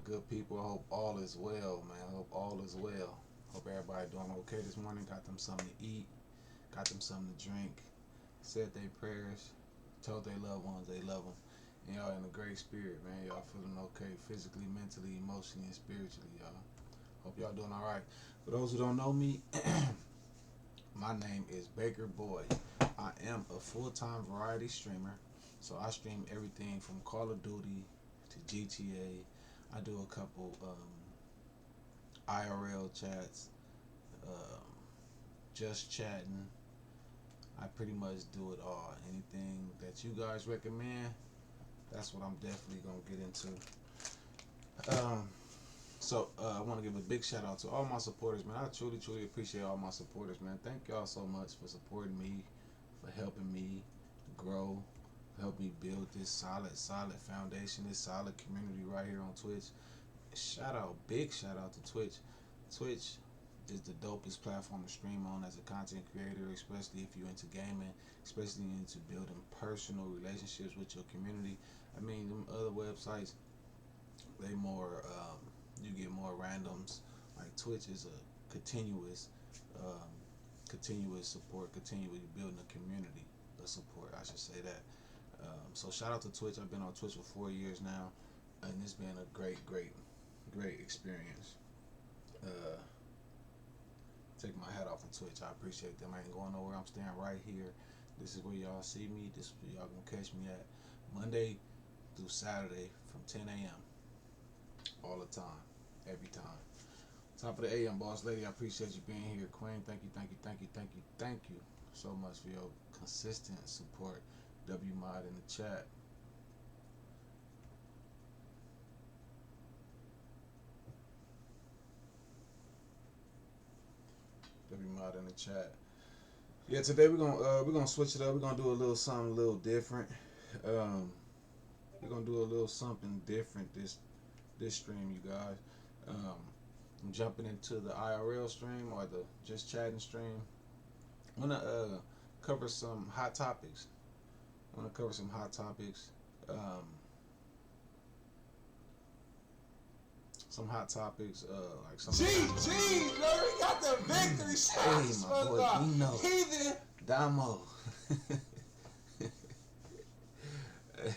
good people? I hope all is well, man. I hope all is well. Hope everybody doing okay this morning. Got them something to eat. Got them something to drink. Said their prayers. Told their loved ones they love them. And y'all in a great spirit, man. Y'all feeling okay physically, mentally, emotionally, and spiritually, y'all. Hope y'all doing all right. For those who don't know me, my name is Baker Boy. I am a full-time variety streamer. So I stream everything from Call of Duty to GTA. I do a couple IRL chats, um, just chatting. I pretty much do it all. Anything that you guys recommend, that's what I'm definitely gonna get into. I want to give a big shout out to all my supporters, man. I truly, truly appreciate all my supporters, man. Thank y'all so much for supporting me, for helping me grow, help me build this solid foundation, this solid community right here on Twitch. Big shout out to Twitch. Twitch is the dopest platform to stream on as a content creator, especially if you're into gaming, especially into building personal relationships with your community. I mean, them other websites, they more, you get more randoms. Like Twitch is a um, continuous support, continually building a community of support. I should say that. So shout out to Twitch. I've been on Twitch for 4 years now, and it's been a great experience. Uh, Take my hat off to Twitch. I appreciate them. I ain't going nowhere. I'm staying right here. This is where y'all see me. This is where y'all gonna catch me at Monday through Saturday from 10 a.m. all the time, every time. Top of the AM, boss lady. I appreciate you being here, Queen. Thank you so much for your consistent support. W Mod in the chat. W Mod in the chat. Yeah, today we're gonna switch it up. We're gonna do a little something a little different. Um, we're gonna do a little something different this stream, you guys. Um, I'm jumping into the IRL stream or the just chatting stream. I'm gonna cover some hot topics. Um, some hot topics, like some. GG, bro, we got the victory shots. Hey, my boy, Dino. Damo.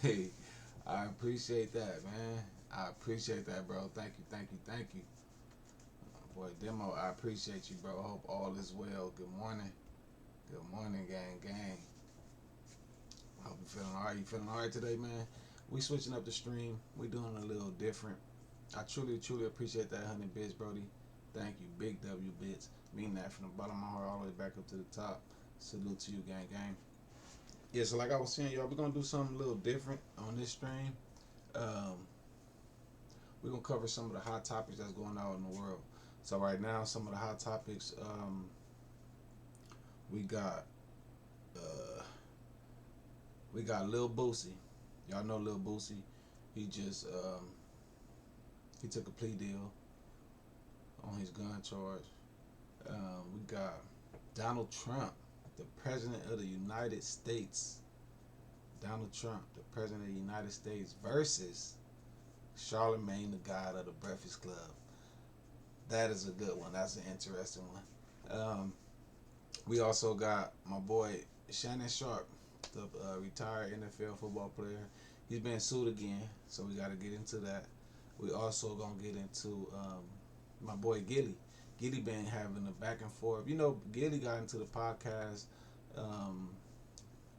Hey, I appreciate that, man. I appreciate that, bro. Thank you. Boy, Demo, I appreciate you, bro. Hope all is well. Good morning, gang. I hope you feeling all right. You feeling all right today, man? We switching up the stream. We doing a little different. I truly appreciate that 100 bits, Brody. Thank you, Big W bits. Mean that from the bottom of my heart all the way back up to the top. Salute to you, gang. Yeah, so like I was saying, y'all, we're gonna do something a little different on this stream. We're gonna cover some of the hot topics that's going on in the world. So right now, some of the hot topics, we got Lil Boosie. Y'all know Lil Boosie. He just he took a plea deal on his gun charge. We got Donald Trump, the President of the United States. Donald Trump, the President of the United States, versus Charlemagne the God of the Breakfast Club. That is a good one. That's an interesting one. We also got my boy Shannon Sharp, the retired NFL football player. He's been sued again, so we got to get into that. We also gonna get into my boy Gillie. Gillie been having a back and forth. You know, Gillie got into the podcast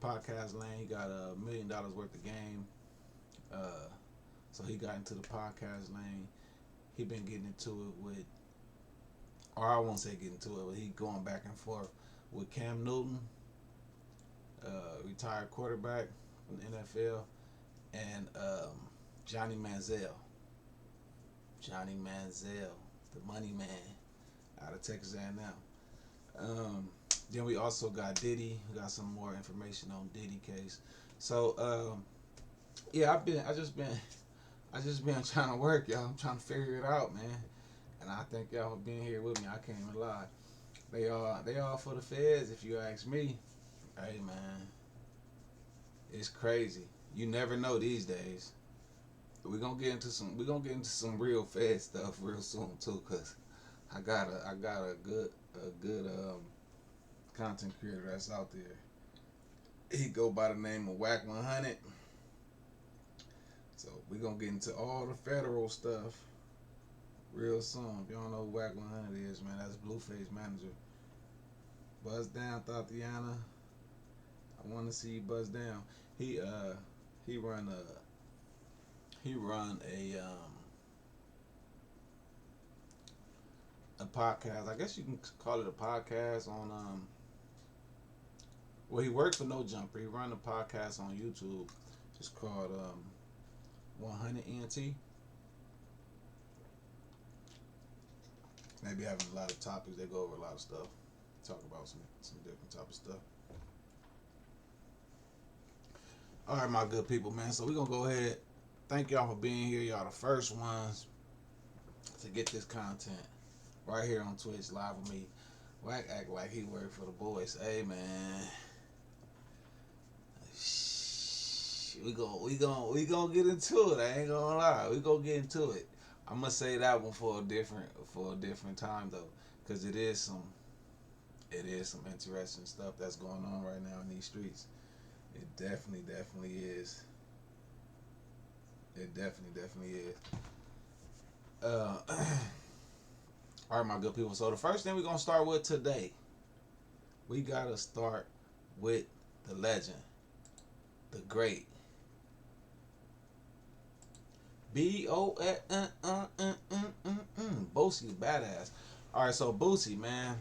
lane. He got $1 million worth of game. So he got into the podcast lane. He been getting into it with, or I won't say getting into it, but he going back and forth with Cam Newton, retired quarterback from the NFL, and Johnny Maziel, the money man out of Texas A&M. Then we also got Diddy. We got some more information on Diddy case. So yeah, I just been trying to work, y'all. I'm trying to figure it out, man. And I think y'all being here with me, I can't even lie. They all for the feds, if you ask me. Hey, man, it's crazy. You never know these days. we gonna get into some real fed stuff real soon too, cause I got a good content creator that's out there. He go by the name of Whack 100. So we gonna get into all the federal stuff real soon. If you don't know who Whack 100 is, man, that's Blueface manager. Buzz down, Tatiana. I want to see you buzz down. He he run a podcast. I guess you can call it a podcast on well, he worked for No Jumper. He run a podcast on YouTube. It's called 100 ENT. Maybe having a lot of topics. They go over a lot of stuff. Talk about some different type of stuff. All right, my good people, man. So we're gonna go ahead. Thank y'all for being here. Y'all the first ones to get this content right here on Twitch live with me. Whack act like he worked for the boys. Hey man, we gonna get into it. I ain't gonna lie. We gonna get into it. I'm gonna say that one for a different time though, because it is some interesting stuff that's going on right now in these streets. It definitely is. It definitely is. All right, my good people. So the first thing we're gonna start with today, we gotta start with the legend, the great Boosie, badass. All right, so Boosie, man.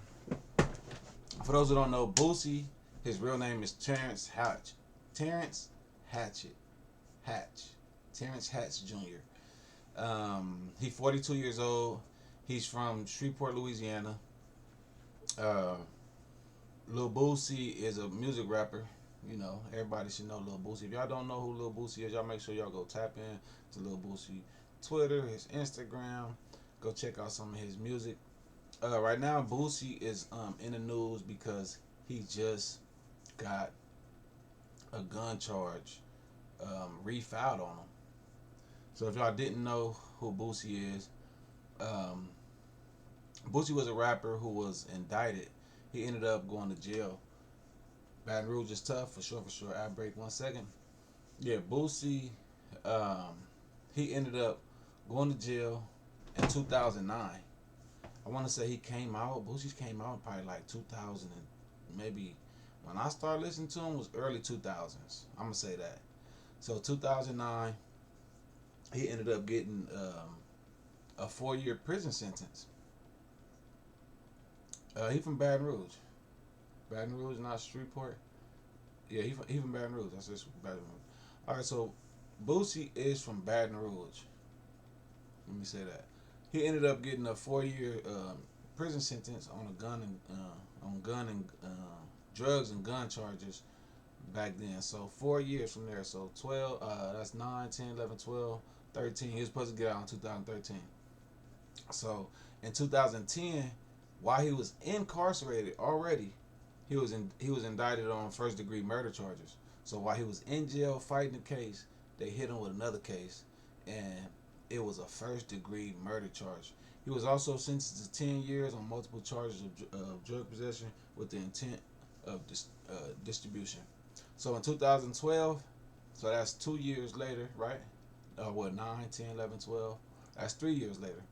For those who don't know, Boosie, his real name is Terrence Hatch. Terrence Hatch. Terrence Hatch Jr. He's 42 years old. He's from Shreveport, Louisiana. Lil Boosie is a music rapper. You know, everybody should know Lil Boosie. If y'all don't know who Lil Boosie is, y'all make sure y'all go tap in to Lil Boosie Twitter, his Instagram. Go check out some of his music. Right now, Boosie is in the news because he just got a gun charge refiled on him. So if y'all didn't know who Boosie is, Boosie was a rapper who was indicted. He ended up going to jail. Baton Rouge is tough, for sure. Ad break 1 second. Yeah, Boosie, he ended up going to jail in 2009. I want to say Boosie came out probably like 2000 and maybe when I started listening to him was early 2000s. I'm going to say that. So 2009, he ended up getting a 4-year prison sentence. He from Baton Rouge. Baton Rouge, not Shreveport. Yeah, he from Baton Rouge. That's just Baton Rouge. All right, so Boosie is from Baton Rouge. Let me say that. He ended up getting a 4-year prison sentence on gun and drugs and gun charges back then. So 4 years from there. So 12. That's 9, 10, 11, 12, 13. He was supposed to get out in 2013. So in 2010, while he was incarcerated already, he was indicted on first-degree murder charges. So while he was in jail fighting the case, they hit him with another case, and it was a first-degree murder charge. He was also sentenced to 10 years on multiple charges of drug possession with the intent of distribution. So in 2012, so that's 2 years later, right? 9, 10, 11, 12. That's 3 years later.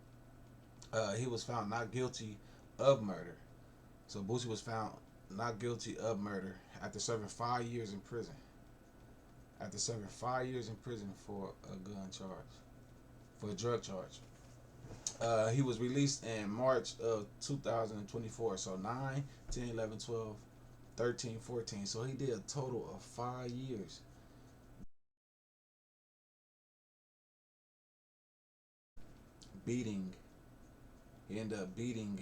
He was found not guilty of murder. So Boosie was found not guilty of murder after serving 5 years in prison. After serving 5 years in prison for a gun charge, for a drug charge. He was released in March of 2024. So 9, 10, 11, 12, 13, 14. So he did a total of 5 years. He ended up beating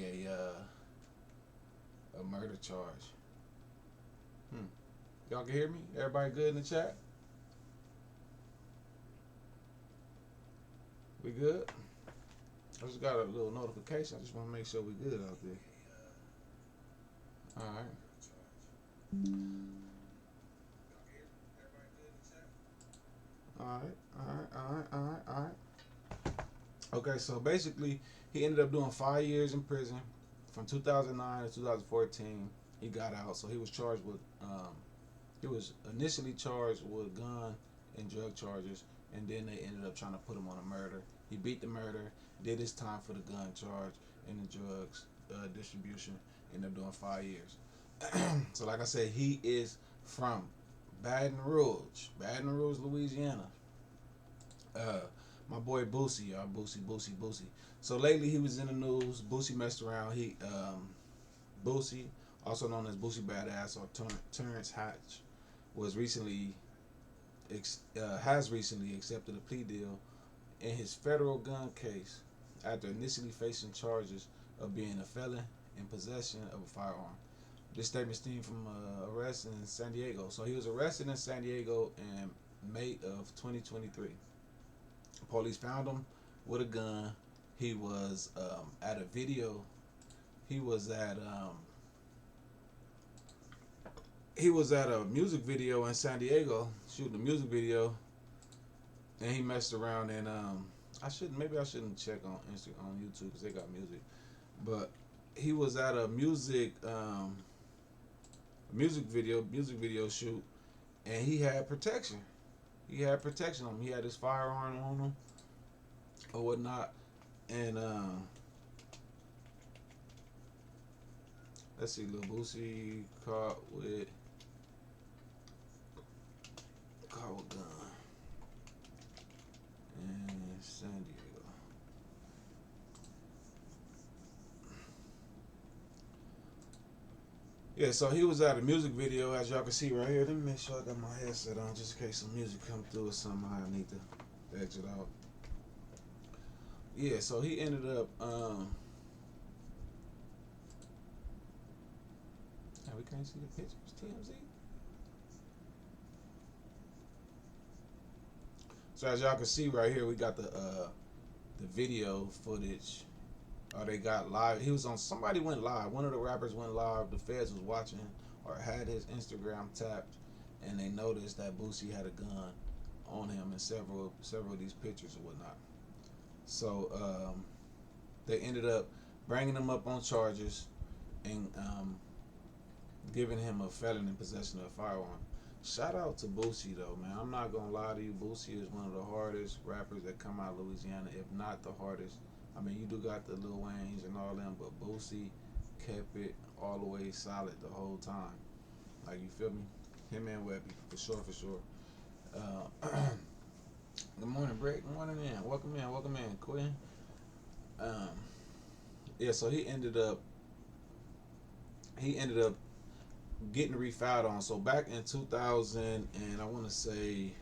a murder charge. Y'all can hear me? Everybody good in the chat? We good? I just got a little notification. I just want to make sure we good out there. All right. Alright. Okay, so basically, he ended up doing 5 years in prison from 2009 to 2014. He got out, so he was charged with. He was initially charged with gun and drug charges, and then they ended up trying to put him on a murder. He beat the murder, did his time for the gun charge and the drugs distribution. Ended up doing 5 years. So, like I said, he is from Baton Rouge, Louisiana. My boy Boosie, y'all, Boosie. So lately he was in the news. Boosie messed around. Boosie, also known as Boosie Badass or Terrence Hatch, was recently has recently accepted a plea deal in his federal gun case after initially facing charges of being a felon in possession of a firearm. This statement stemmed from arrest in San Diego. So he was arrested in San Diego in May of 2023. Police found him with a gun. He was at a video. He was at a music video in San Diego, shooting a music video, and he messed around. And I shouldn't check on Instagram, on YouTube, because they got music. But he was at a music video shoot, and he had protection. He had protection on him. He had his firearm on him or whatnot. And let's see, Lil Boosie caught with gun in San Diego. Yeah, so he was at a music video, as y'all can see right here. Let me make sure I got my headset on, just in case some music come through or something I need to exit out. Yeah, so he ended up we can't see the pictures, TMZ. So as y'all can see right here, we got the video footage. They got live. He was on. Somebody went live. One of the rappers went live. The feds was watching or had his Instagram tapped, and they noticed that Boosie had a gun on him in several of these pictures or whatnot. So they ended up bringing him up on charges and giving him a felon in possession of a firearm. Shout out to Boosie though, man. I'm not gonna lie to you. Boosie is one of the hardest rappers that come out of Louisiana, if not the hardest. I mean, you do got the Lil Waynes and all them, but Boosie kept it all the way solid the whole time. Like, you feel me? Him and Webby, for sure. Good morning, Brett. Good morning, man. Welcome in, Quinn. Yeah, so he ended up getting refiled on. So back in 2000, and I want to say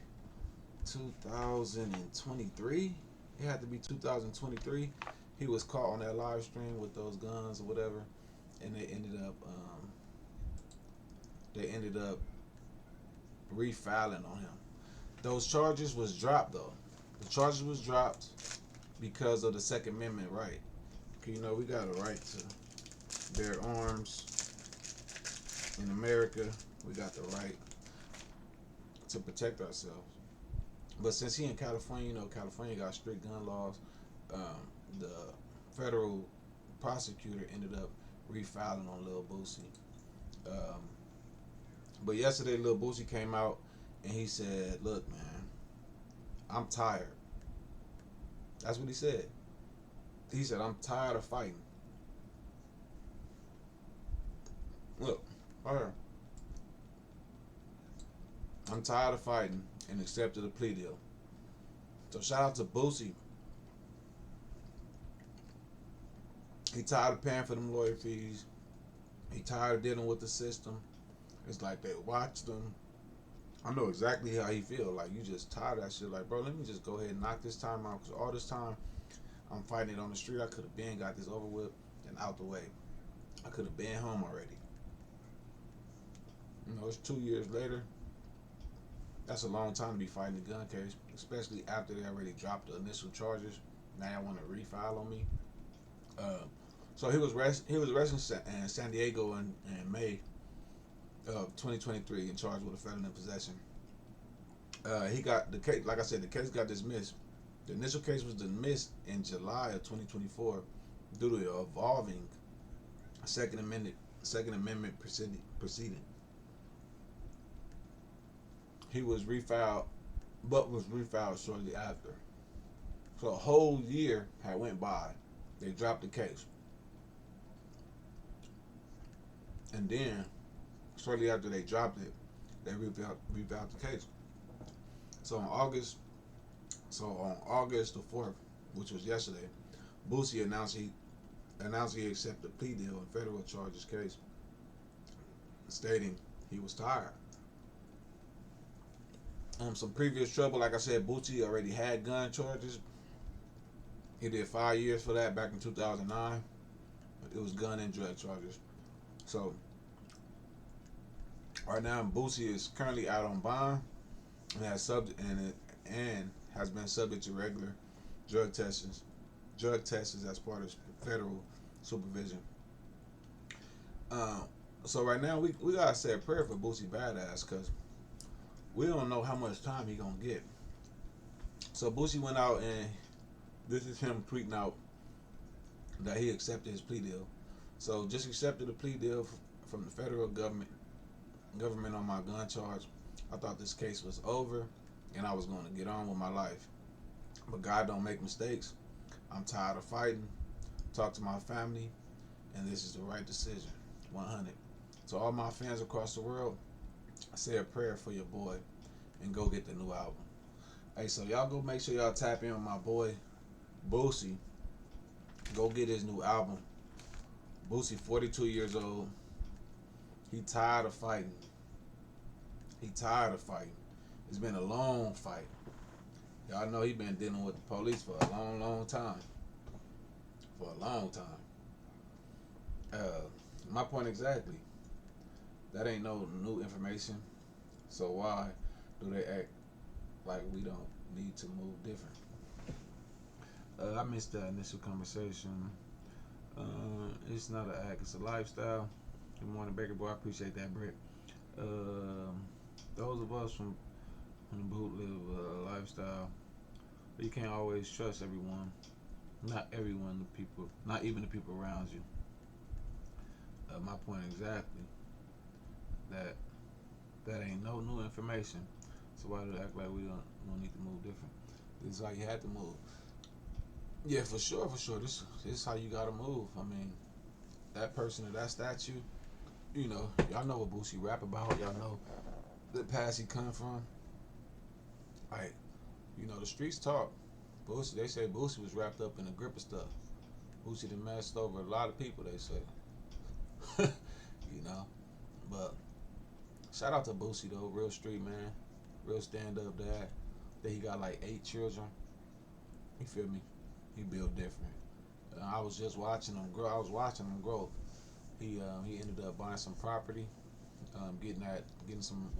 2023. It had to be 2023. He was caught on that live stream with those guns or whatever, and they ended up refiling on him. Those charges was dropped though. The charges was dropped because of the Second Amendment right. You know, we got a right to bear arms in America. We got the right to protect ourselves. But since he in California, you know, California got strict gun laws. The federal prosecutor ended up refiling on Lil Boosie. But yesterday, Lil Boosie came out and he said, "Look, man, I'm tired." That's what he said. He said, "I'm tired of fighting." Look, right here. "I'm tired of fighting," and accepted a plea deal. So shout out to Boosie. He tired of paying for them lawyer fees. He tired of dealing with the system. It's like they watched him. I know exactly how he feel. Like, you just tired of that shit. Like, bro, let me just go ahead and knock this time out, because all this time I'm fighting it on the street. I could have been got this over with and out the way. I could have been home already. You know, it's 2 years later. That's a long time to be fighting a gun case, especially after they already dropped the initial charges. Now I want to refile on me. So he was arrested in San Diego in May of 2023 and charged with a felon in possession He got the case. Like I said, the case got dismissed. The initial case was dismissed in July of 2024 due to evolving Second Amendment proceeding. He was refiled, but was refiled shortly after. So a whole year had went by. They dropped the case, and then shortly after they dropped it, they refiled the case. So on August the 4th, which was yesterday, Boosie announced he accepted a plea deal in federal charges case, stating he was tired. Some previous trouble, like I said, Boosie already had gun charges. He did 5 years for that back in 2009. It was gun and drug charges. So right now, Boosie is currently out on bond and has been subject to regular drug tests as part of federal supervision. So right now we gotta say a prayer for Boosie Badass because we don't know how much time he gonna get. So Boosie went out and this is him tweeting out that he accepted his plea deal. So just accepted a plea deal from the federal government on my gun charge. I thought this case was over and I was going to get on with my life. But God don't make mistakes. I'm tired of fighting. Talk to my family, and this is the right decision. 100. To all my fans across the world, say a prayer for your boy and go get the new album. Hey, so y'all go make sure y'all tap in with my boy Boosie. Go get his new album. Boosie, 42 years old. He tired of fighting. It's been a long fight. Y'all know he been dealing with the police for a long time. My point exactly. That ain't no new information. So why do they act like we don't need to move different? I missed that initial conversation. It's not an act, it's a lifestyle. Good morning, Baker Boy. I appreciate that, Brick. Those of us from the boot live a lifestyle. But you can't always trust everyone. Not everyone, the people, not even the people around you. My point exactly. That ain't no new information. So why do they act like we don't need to move different? This is how you had to move. Yeah, for sure. This is how you gotta move. I mean, that person or that statue, y'all know what Boosie rap about. Y'all know the past he come from. Like, the streets talk. Boosie, they say Boosie was wrapped up in a grip of stuff. Boosie done messed over a lot of people, they say. But shout out to Boosie though, real street man, real stand up dad. That he got like 8 children. You feel me? He built different. I was just watching him grow. He ended up buying some property, getting some.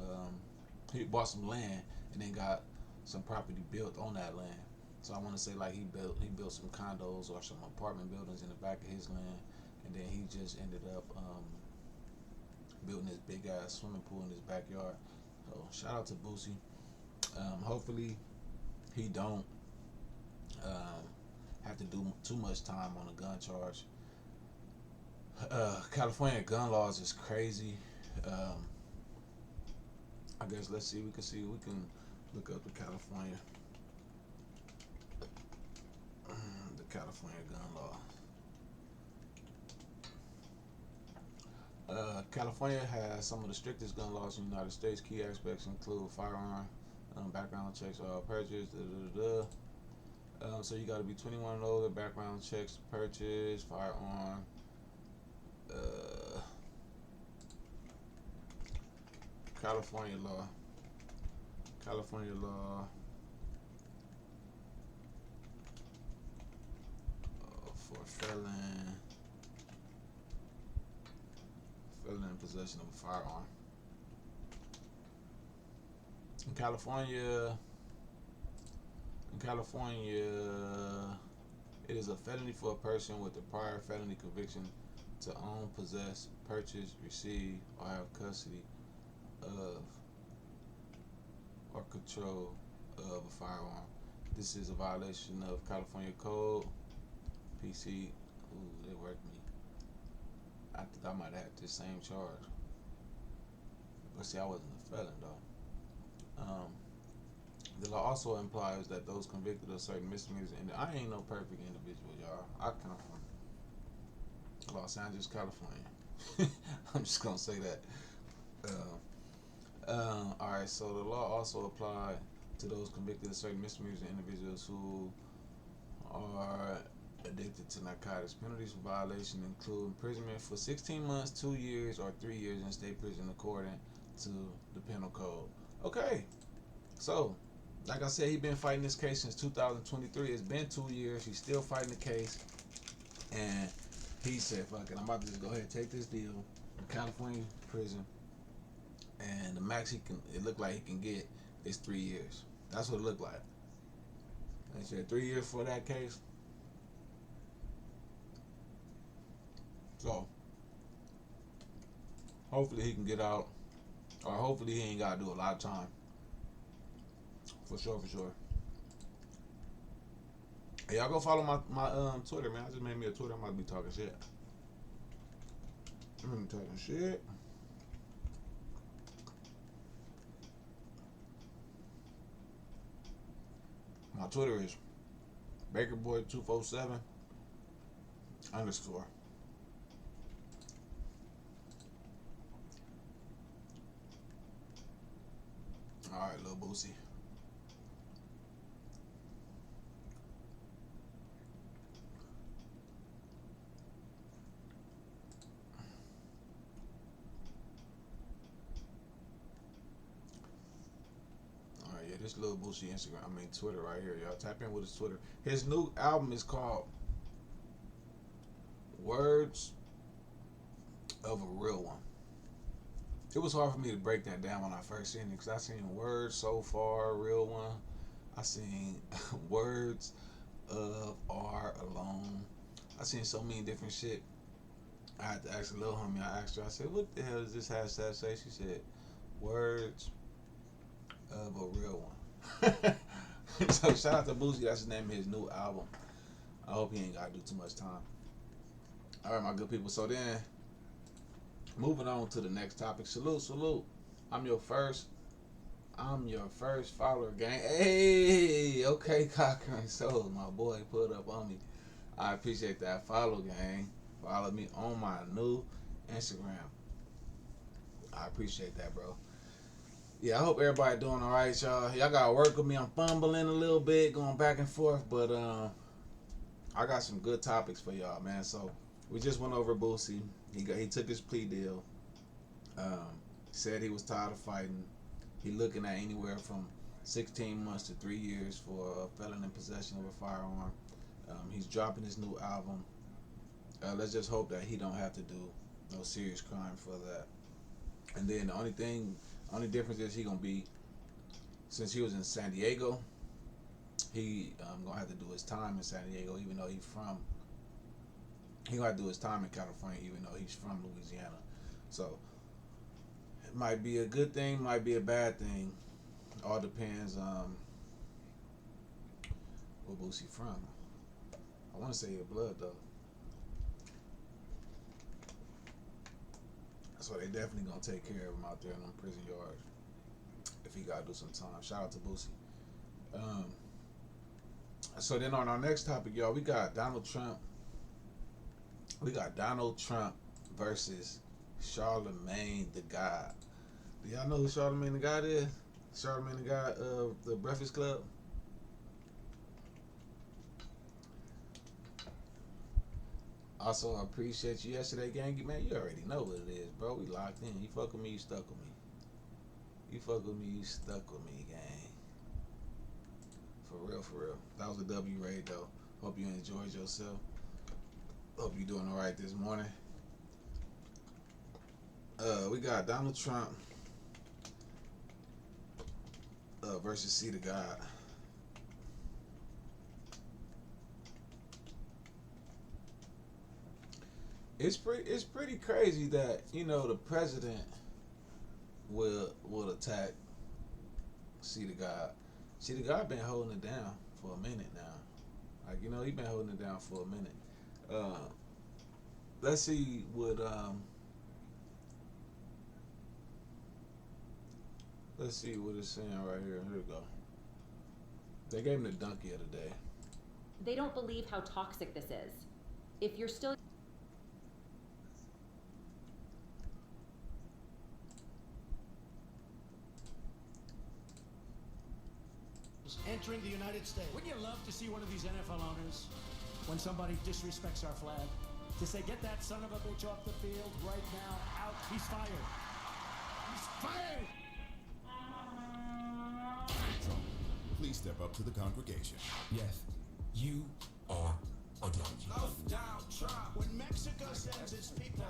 He bought some land and then got some property built on that land. So I want to say like he built some condos or some apartment buildings in the back of his land, and then he just ended up building this big ass swimming pool in his backyard. So shout out to Boosie. Hopefully he don't have to do too much time on a gun charge. California gun laws is crazy. I guess we can look up the California gun law. California has some of the strictest gun laws in the United States. Key aspects include firearm, background checks, purchase, so you got to be 21 and older, background checks, purchase, firearm. California law for felon in possession of a firearm. In California, it is a felony for a person with a prior felony conviction to own, possess, purchase, receive, or have custody of or control of a firearm. This is a violation of California Code. PC. Ooh, they worked me. I think I might have had this same charge. But see, I wasn't a felon though. The law also implies that those convicted of certain misdemeanors, and I ain't no perfect individual, y'all. I come from Los Angeles, California. I'm just gonna say that. All right. So the law also applied to those convicted of certain misdemeanors and individuals who are addicted to narcotics. Penalties for violation include imprisonment for 16 months, 2 years, or 3 years in state prison according to the penal code. Okay, so like I said, he's been fighting this case since 2023. It's been 2 years. He's still fighting the case, and he said, "Fuck it, I'm about to just go ahead and take this deal in California prison, and the max it looked like he can get is 3 years. That's what it looked like. They said 3 years for that case. So hopefully he can get out, or hopefully he ain't got to do a lot of time. For sure, for sure. Hey, y'all go follow my Twitter, man. I just made me a Twitter. I might be talking shit. I'm talking shit. My Twitter is BakerBoy247 _. All right, Lil Boosie. All right, yeah, this Lil Boosie Twitter right here, y'all. Tap in with his Twitter. His new album is called Words of a Real One. It was hard for me to break that down when I first seen it, because I seen Words So Far, Real One. I seen Words of Are Alone. I seen so many different shit. I had to ask a little homie. I asked her, I said, "What the hell does this hashtag say?" She said, "Words of a Real One." So shout out to Boosie. That's the name of his new album. I hope he ain't got to do too much time. All right, my good people. So then, moving on to the next topic. Salute, salute. I'm your first follower, gang. Hey, okay, Cochran. So my boy put up on me. I appreciate that follow, gang. Follow me on my new Instagram. I appreciate that, bro. Yeah, I hope everybody doing all right, y'all. Y'all gotta work with me. I'm fumbling a little bit, going back and forth, but I got some good topics for y'all, man. So we just went over Boosie. He took his plea deal. Said he was tired of fighting. He looking at anywhere from 16 months to 3 years for a felon in possession of a firearm. He's dropping his new album. Let's just hope that he don't have to do no serious crime for that. And then the only difference is he gonna be, since he was in San Diego, he gonna have to do his time in San Diego, even though he gonna have to do his time in California, even though he's from Louisiana. So it might be a good thing, might be a bad thing. All depends where Boosie from. I want to say your blood though. So they definitely gonna take care of him out there in them prison yards if he gotta do some time. Shout out to Boosie. So then on our next topic, y'all, we got Donald Trump. We got Donald Trump versus Charlemagne the God. Do y'all know who Charlemagne the God is? Charlemagne the God of the Breakfast Club. Also, I appreciate you yesterday, gang. Man, you already know what it is, bro. We locked in. You fuck with me, you stuck with me. You fuck with me, you stuck with me, gang. For real, for real. That was a W raid, though. Hope you enjoyed yourself. Hope you doing all right this morning. We got Donald Trump versus CTheGod. It's pretty crazy that the president will attack CTheGod. CTheGod been holding it down for a minute now. Like, you know, he been holding it down for a minute. Let's see what let's see what it's saying right here. Here we go. They gave him the donkey of the day. They don't believe how toxic this is. If you're still entering the United States. Wouldn't you love to see one of these NFL owners, when somebody disrespects our flag, to say, get that son of a bitch off the field right now, out, he's fired. He's fired! Please step up to the congregation. Yes, you are a donkey. When Mexico sends its people,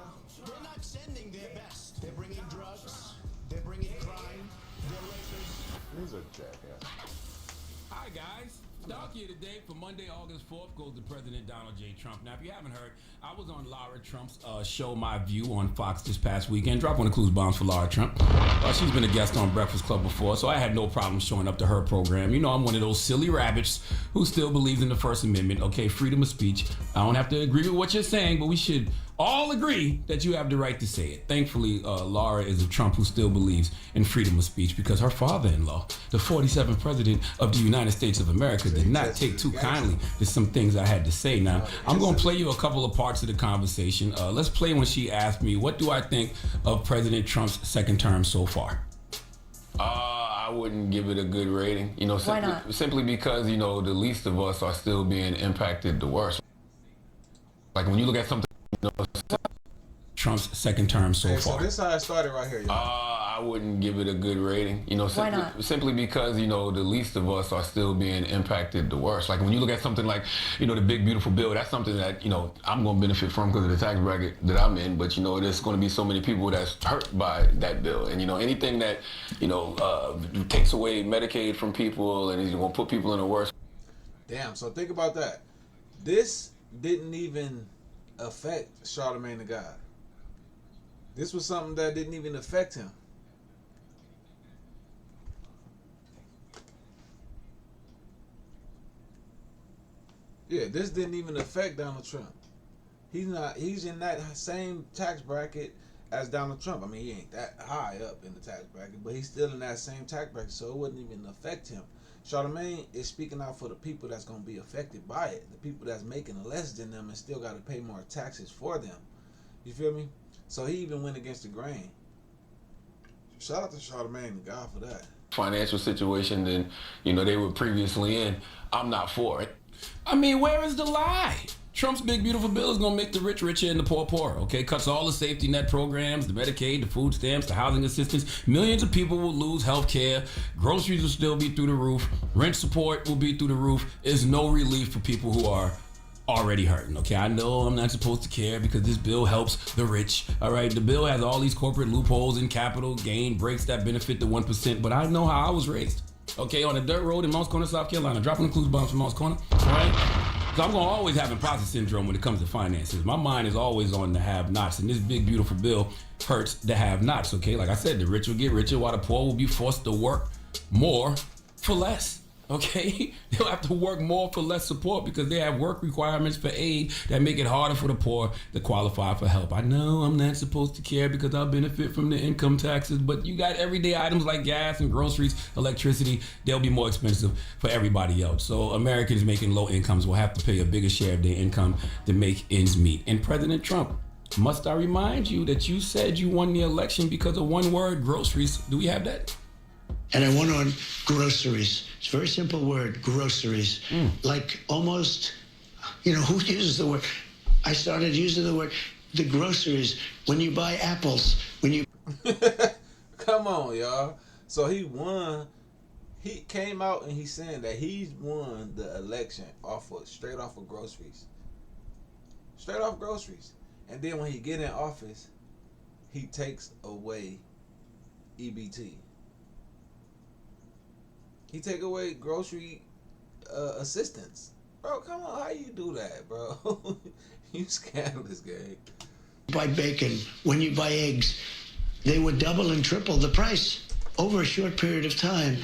they're not sending their best. They're bringing drugs, they're bringing crime, they're raping. These are jackasses. Hi guys, Donkey of the Day for Monday, August 4th goes to President Donald J. Trump. Now, if you haven't heard, I was on Lara Trump's show, My View, on Fox this past weekend. Drop one of clues bombs for Lara Trump. She's been a guest on Breakfast Club before, so I had no problem showing up to her program. You know, I'm one of those silly rabbits who still believes in the First Amendment, okay, freedom of speech. I don't have to agree with what you're saying, but we should all agree that you have the right to say it. Thankfully, Laura is a Trump who still believes in freedom of speech, because her father-in-law, the 47th president of the United States of America, did not take too kindly to some things I had to say. Now, I'm going to play you a couple of parts of the conversation. Let's play when she asked me, what do I think of President Trump's second term so far? I wouldn't give it a good rating. You know, simply because, you know, the least of us are still being impacted the worst. Like, when you look at something, you know, Trump's second term so far. So this is how it started right here, y'all. I wouldn't give it a good rating. You know, simply because, you know, the least of us are still being impacted the worst. Like, when you look at something like, you know, the big beautiful bill, that's something that, you know, I'm going to benefit from because of the tax bracket that I'm in. But, you know, there's going to be so many people that's hurt by that bill. And, you know, anything that, you know, takes away Medicaid from people and is going to put people in a worse. Damn, so think about that. This didn't even affect Charlamagne the God. This was something that didn't even affect him. Yeah, this didn't even affect Donald Trump. He's in that same tax bracket as Donald Trump. I mean, he ain't that high up in the tax bracket, but he's still in that same tax bracket, so it wouldn't even affect him. Charlamagne is speaking out for the people that's going to be affected by it, the people that's making less than them and still got to pay more taxes for them. You feel me? So he even went against the grain. Shout out to Charlamagne the God for that. Financial situation than, you know, they were previously in. I'm not for it. I mean, where is the lie? Trump's big beautiful bill is going to make the rich richer and the poor poorer, okay? Cuts all the safety net programs, the Medicaid, the food stamps, the housing assistance. Millions of people will lose health care. Groceries will still be through the roof. Rent support will be through the roof. There's no relief for people who are already hurting, okay? I know I'm not supposed to care because this bill helps the rich, all right? The bill has all these corporate loopholes and capital gain breaks that benefit the 1%, but I know how I was raised, okay? On a dirt road in Mounts Corner, South Carolina, dropping the clues bombs from Mounts Corner, all right? So I'm going to always have imposter syndrome when it comes to finances. My mind is always on the have-nots, and this big, beautiful bill hurts the have-nots, okay? Like I said, the rich will get richer while the poor will be forced to work more for less. Okay, they'll have to work more for less support because they have work requirements for aid that make it harder for the poor to qualify for help. I know I'm not supposed to care because I'll benefit from the income taxes, but you got everyday items like gas and groceries, electricity, they'll be more expensive for everybody else. So Americans making low incomes will have to pay a bigger share of their income to make ends meet. And President Trump, must I remind you that you said you won the election because of one word, groceries. Do we have that? And I went on groceries. It's a very simple word, groceries. Like almost, you know, who uses the word? I started using the word, the groceries. When you buy apples, when you... Come on, y'all. So he won. He came out and he's saying that he's won the election straight off of groceries. Straight off groceries. And then when he get in office, he takes away EBT. He take away grocery assistance. Bro, come on, how you do that, bro? You scandalous, gang. buy bacon, when you buy eggs, they would double and triple the price over a short period of time.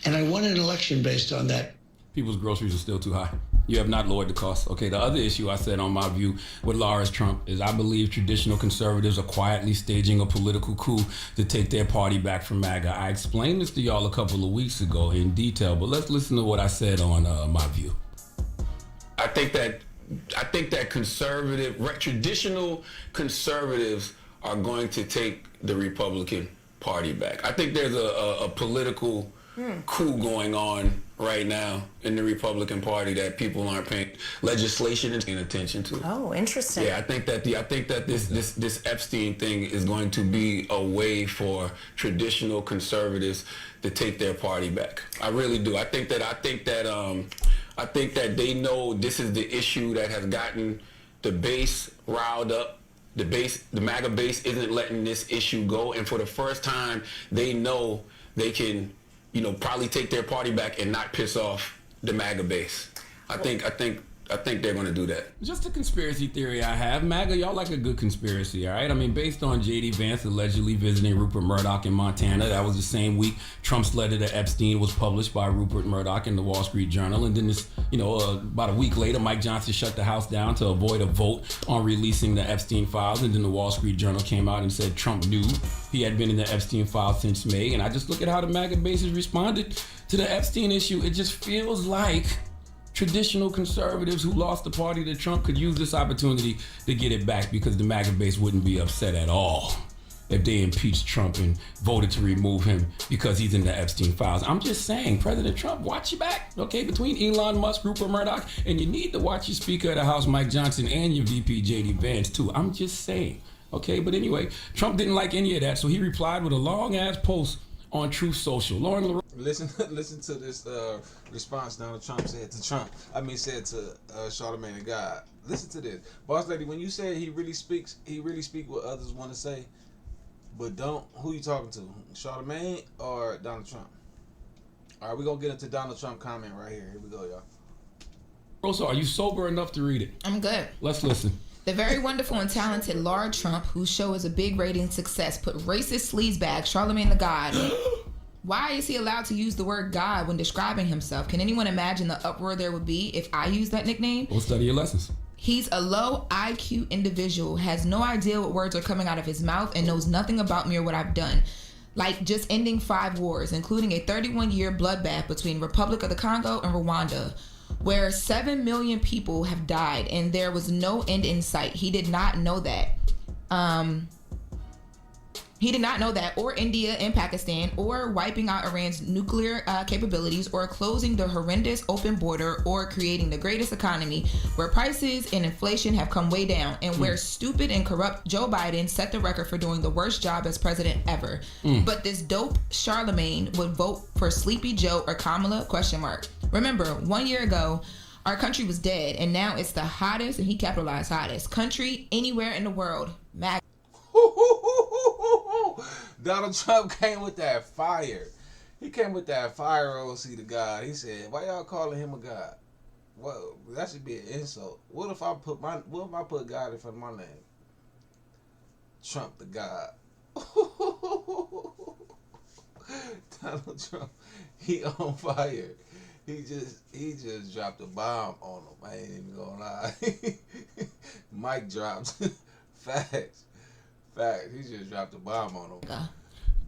And I won an election based on that. People's groceries are still too high. You have not lowered the cost. Okay, the other issue I said on My View with Lawrence Trump is I believe traditional conservatives are quietly staging a political coup to take their party back from MAGA. I explained this to y'all a couple of weeks ago in detail, but let's listen to what I said on My View. I think that traditional conservatives are going to take the Republican Party back. I think there's a political coup going on right now in the Republican Party that people aren't paying legislation and paying attention to. Oh, interesting. Yeah, I think that this Epstein thing is going to be a way for traditional conservatives to take their party back. I really do. I think that they know this is the issue that has gotten the base riled up. The MAGA base isn't letting this issue go, and for the first time, they know they can, probably take their party back and not piss off the MAGA base. I think they're going to do that. Just a conspiracy theory I have. MAGA, y'all like a good conspiracy, all right? I mean, based on J.D. Vance allegedly visiting Rupert Murdoch in Montana, that was the same week Trump's letter to Epstein was published by Rupert Murdoch in the Wall Street Journal. And then this, about a week later, Mike Johnson shut the House down to avoid a vote on releasing the Epstein files. And then the Wall Street Journal came out and said Trump knew he had been in the Epstein files since May. And I just look at how the MAGA base has responded to the Epstein issue. It just feels like traditional conservatives who lost the party to Trump could use this opportunity to get it back, because the MAGA base wouldn't be upset at all if they impeached Trump and voted to remove him because he's in the Epstein files. I'm just saying, President Trump, watch your back, okay? Between Elon Musk, Rupert Murdoch, and you need to watch your Speaker of the House, Mike Johnson, and your VP, J.D. Vance, too. I'm just saying, okay? But anyway, Trump didn't like any of that, so he replied with a long-ass post on Truth Social. Lauren LaRoe. Listen to this response Donald Trump said to Charlamagne the God. Listen to this. Boss Lady, when you said he really speak what others want to say, but don't, who you talking to? Charlamagne or Donald Trump? All right, we're going to get into Donald Trump comment right here. Here we go, y'all. Rosa, are you sober enough to read it? I'm good. Let's listen. The very wonderful and talented Laura Trump, whose show is a big rating success, put racist sleazebag Charlamagne the God. Why is he allowed to use the word God when describing himself? Can anyone imagine the uproar there would be if I used that nickname? We'll study your lessons. He's a low IQ individual, has no idea what words are coming out of his mouth, and knows nothing about me or what I've done. Like just ending 5 wars, including a 31-year bloodbath between Republic of the Congo and Rwanda, where 7 million people have died and there was no end in sight. He did not know that. He did not know that, or India and Pakistan, or wiping out Iran's nuclear capabilities, or closing the horrendous open border, or creating the greatest economy where prices and inflation have come way down, and where stupid and corrupt Joe Biden set the record for doing the worst job as president ever. But this dope Charlamagne would vote for Sleepy Joe or Kamala? ? Remember, 1 year ago, our country was dead, and now it's the hottest, and he capitalized hottest, country anywhere in the world. Donald Trump came with that fire. He came with that fire, OC the God. He said, why y'all calling him a God? Well, that should be an insult. What if I put God in front of my name? Trump the God. Donald Trump, he on fire. He just dropped a bomb on him. I ain't even gonna lie. Mic dropped. Facts. He just dropped a bomb on him.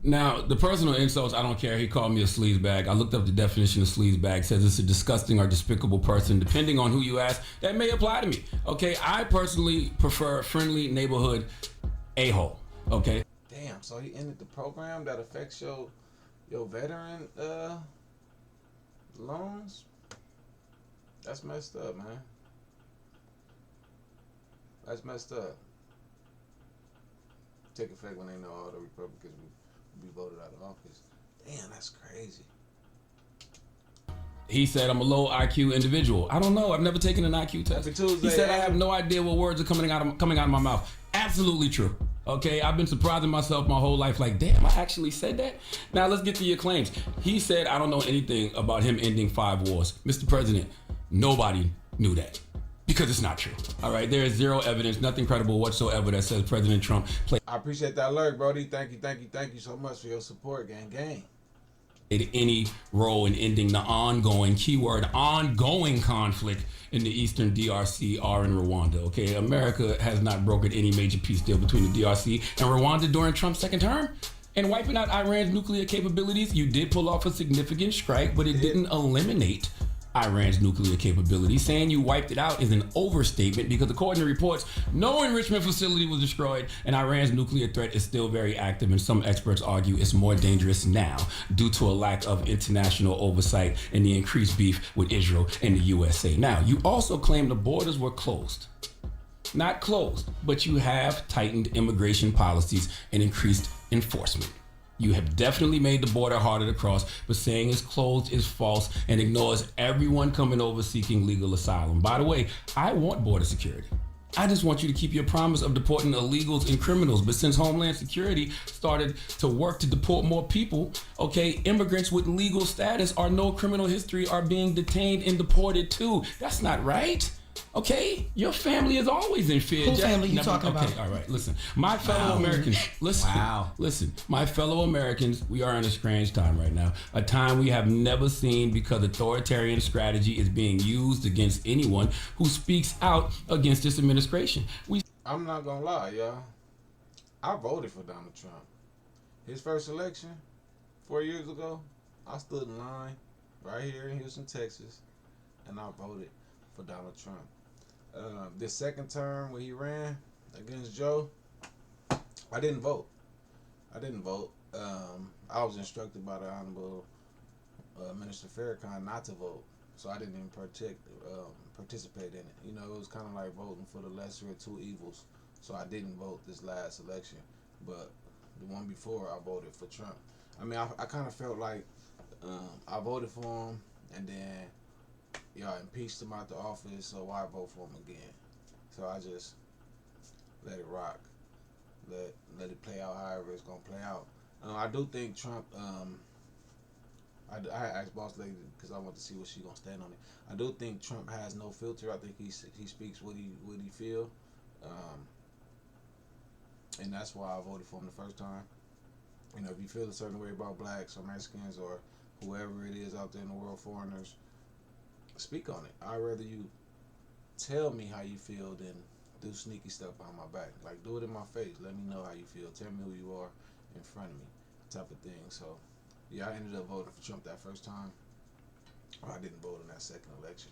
Now, the personal insults, I don't care. He called me a sleazebag. I looked up the definition of sleazebag. Says it's a disgusting or despicable person. Depending on who you ask, that may apply to me. Okay, I personally prefer friendly neighborhood a-hole. Okay. Damn. So he ended the program that affects your veteran loans. That's messed up, man. That's messed up. Take effect when they know all the Republicans will be voted out of office. Damn, that's crazy. He said I'm a low IQ individual. I don't know. I've never taken an IQ test. He said I have no idea what words are coming out of my mouth. Absolutely true. Okay, I've been surprising myself my whole life. Like, damn, I actually said that? Now let's get to your claims. He said I don't know anything about him ending 5 wars. Mr. President, nobody knew that. Because it's not true. All right, there is zero evidence, nothing credible whatsoever that says President Trump played. I appreciate that alert, Brody. Thank you so much for your support, gang. any role in ending the ongoing, keyword ongoing conflict in the eastern DRC or in Rwanda. Okay, America has not brokered any major peace deal between the DRC and Rwanda during Trump's second term. And wiping out Iran's nuclear capabilities, you did pull off a significant strike, but it didn't eliminate Iran's nuclear capabilities. Saying you wiped it out is an overstatement because according to reports, no enrichment facility was destroyed and Iran's nuclear threat is still very active, and some experts argue it's more dangerous now due to a lack of international oversight and the increased beef with Israel and the USA. Now, you also claim the borders were closed. Not closed, but you have tightened immigration policies and increased enforcement. You have definitely made the border harder to cross, but saying it's closed is false and ignores everyone coming over seeking legal asylum. By the way, I want border security. I just want you to keep your promise of deporting illegals and criminals. But since Homeland Security started to work to deport more people, okay, immigrants with legal status or no criminal history are being detained and deported too. That's not right. Okay, your family is always in fear. Whose family you talking about? Okay, all right, listen. My fellow Americans, listen. My fellow Americans, we are in a strange time right now. A time we have never seen because authoritarian strategy is being used against anyone who speaks out against this administration. I'm not gonna lie, y'all. I voted for Donald Trump. His first election, 4 years ago, I stood in line right here in Houston, Texas, and I voted for Donald Trump. This second term when he ran against Joe, I didn't vote. I was instructed by the Honorable Minister Farrakhan not to vote, so I didn't even participate in it. You know, it was kind of like voting for the lesser of two evils. So I didn't vote this last election, but the one before I voted for Trump. I mean, I kind of felt like I voted for him, and then y'all impeached him out the office, so why vote for him again? So I just let it rock, let it play out however it's gonna play out. I do think Trump. I asked Boss Lady because I want to see what she gonna stand on it. I do think Trump has no filter. I think he speaks what he feel, and that's why I voted for him the first time. You know, if you feel a certain way about blacks or Mexicans or whoever it is out there in the world, foreigners, speak on it. I'd rather you tell me how you feel than do sneaky stuff behind my back. Like, do it in my face. Let me know how you feel. Tell me who you are in front of me, type of thing. So, yeah, I ended up voting for Trump that first time. I didn't vote in that second election.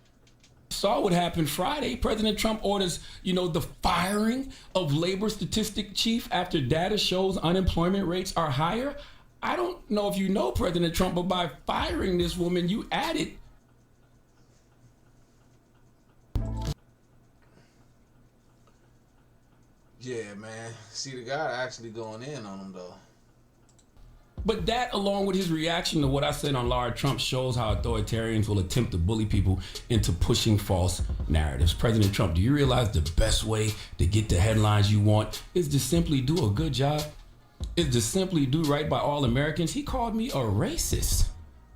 Saw what happened Friday. President Trump orders, the firing of labor statistic chief after data shows unemployment rates are higher. I don't know if you know President Trump, but by firing this woman, you added. Yeah, man. CTheGod actually going in on him, though. But that, along with his reaction to what I said on Lara Trump, shows how authoritarians will attempt to bully people into pushing false narratives. President Trump, do you realize the best way to get the headlines you want is to simply do a good job? Is to simply do right by all Americans? He called me a racist.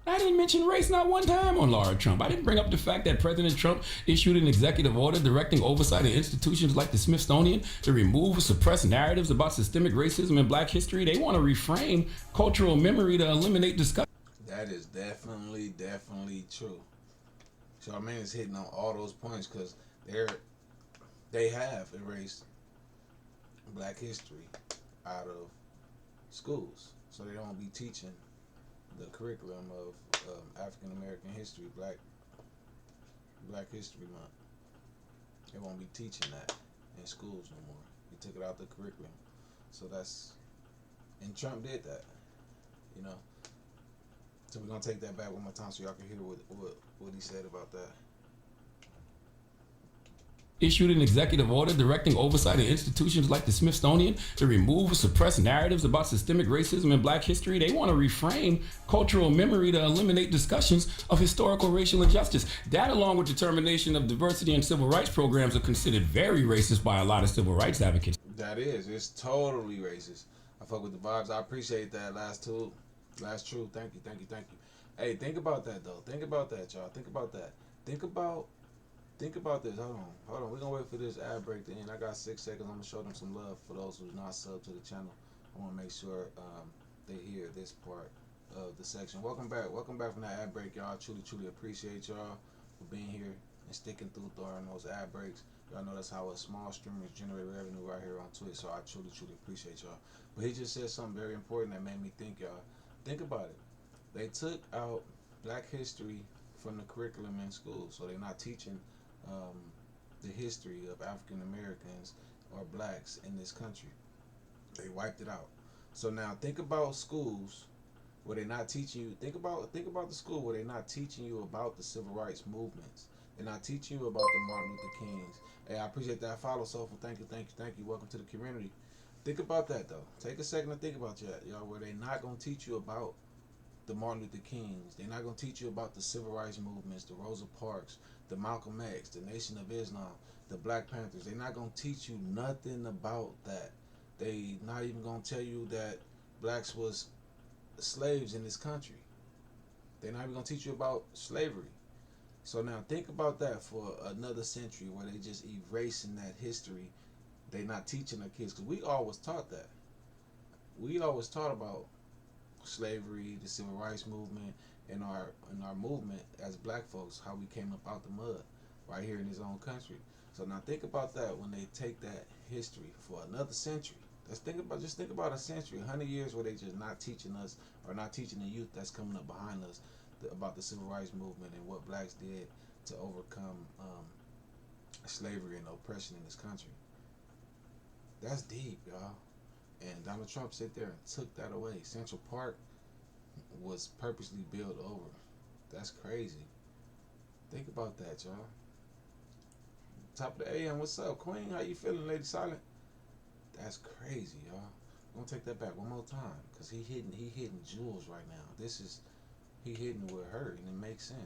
I didn't mention race not one time on Lara Trump. I didn't bring up the fact that President Trump issued an executive order directing oversight of institutions like the Smithsonian to remove or suppress narratives about systemic racism in black history. They want to reframe cultural memory to eliminate discussion. That is definitely true. Charmaine is hitting on all those points because they have erased black history out of schools, so they don't be teaching the curriculum of African American history, Black History Month. They won't be teaching that in schools no more. He took it out the curriculum. So and Trump did that, So we're gonna take that back one more time so y'all can hear what he said about that. Issued an executive order directing oversight of institutions like the Smithsonian to remove or suppress narratives about systemic racism in black history. They want to reframe cultural memory to eliminate discussions of historical racial injustice. That, along with determination of diversity and civil rights programs, are considered very racist by a lot of civil rights advocates. It's totally racist. I fuck with the vibes. I appreciate that last true. Thank you. Hey, think about that though. Think about that, y'all. Think about that. Think about this. Hold on. We're gonna wait for this ad break to end. I got 6 seconds. I'm gonna show them some love for those who's not subbed to the channel. I wanna make sure they hear this part of the section. Welcome back from that ad break, y'all. Truly appreciate y'all for being here and sticking through during those ad breaks. Y'all know that's how us small streamers generate revenue right here on Twitch, so I truly appreciate y'all. But he just said something very important that made me think, y'all. Think about it. They took out Black history from the curriculum in school, so they're not teaching the history of African Americans or blacks in this country. They wiped it out. So now think about schools where they're not teaching you. Think about the school where they're not teaching you about the civil rights movements. They're not teaching you about the Martin Luther Kings. Hey, I appreciate that follow, Soulful. Thank you. Welcome to the community. Think about that though. Take a second to think about that, y'all. Where they're not gonna teach you about the Martin Luther Kings. They're not gonna teach you about the civil rights movements, the Rosa Parks, the Malcolm X, the Nation of Islam, the Black Panthers. They're not gonna teach you nothing about that. They not even gonna tell you that blacks was slaves in this country. They're not even gonna teach you about slavery. So now think about that for another century where they just erasing that history. They're not teaching their kids, because we always taught that. We always taught about slavery, the civil rights movement, and our movement as black folks, how we came up out the mud right here in this own country. So now think about that when they take that history for another century. Just think about a century, 100 years where they just not teaching us or not teaching the youth that's coming up behind us about the civil rights movement and what blacks did to overcome slavery and oppression in this country. That's deep, y'all. And Donald Trump sit there and took that away. Central Park was purposely built over. That's crazy. Think about that, y'all. Top of the AM, what's up, Queen? How you feeling, Lady Silent? That's crazy, y'all. I'm gonna take that back one more time, because he hitting jewels right now. He hitting with her, and it makes sense.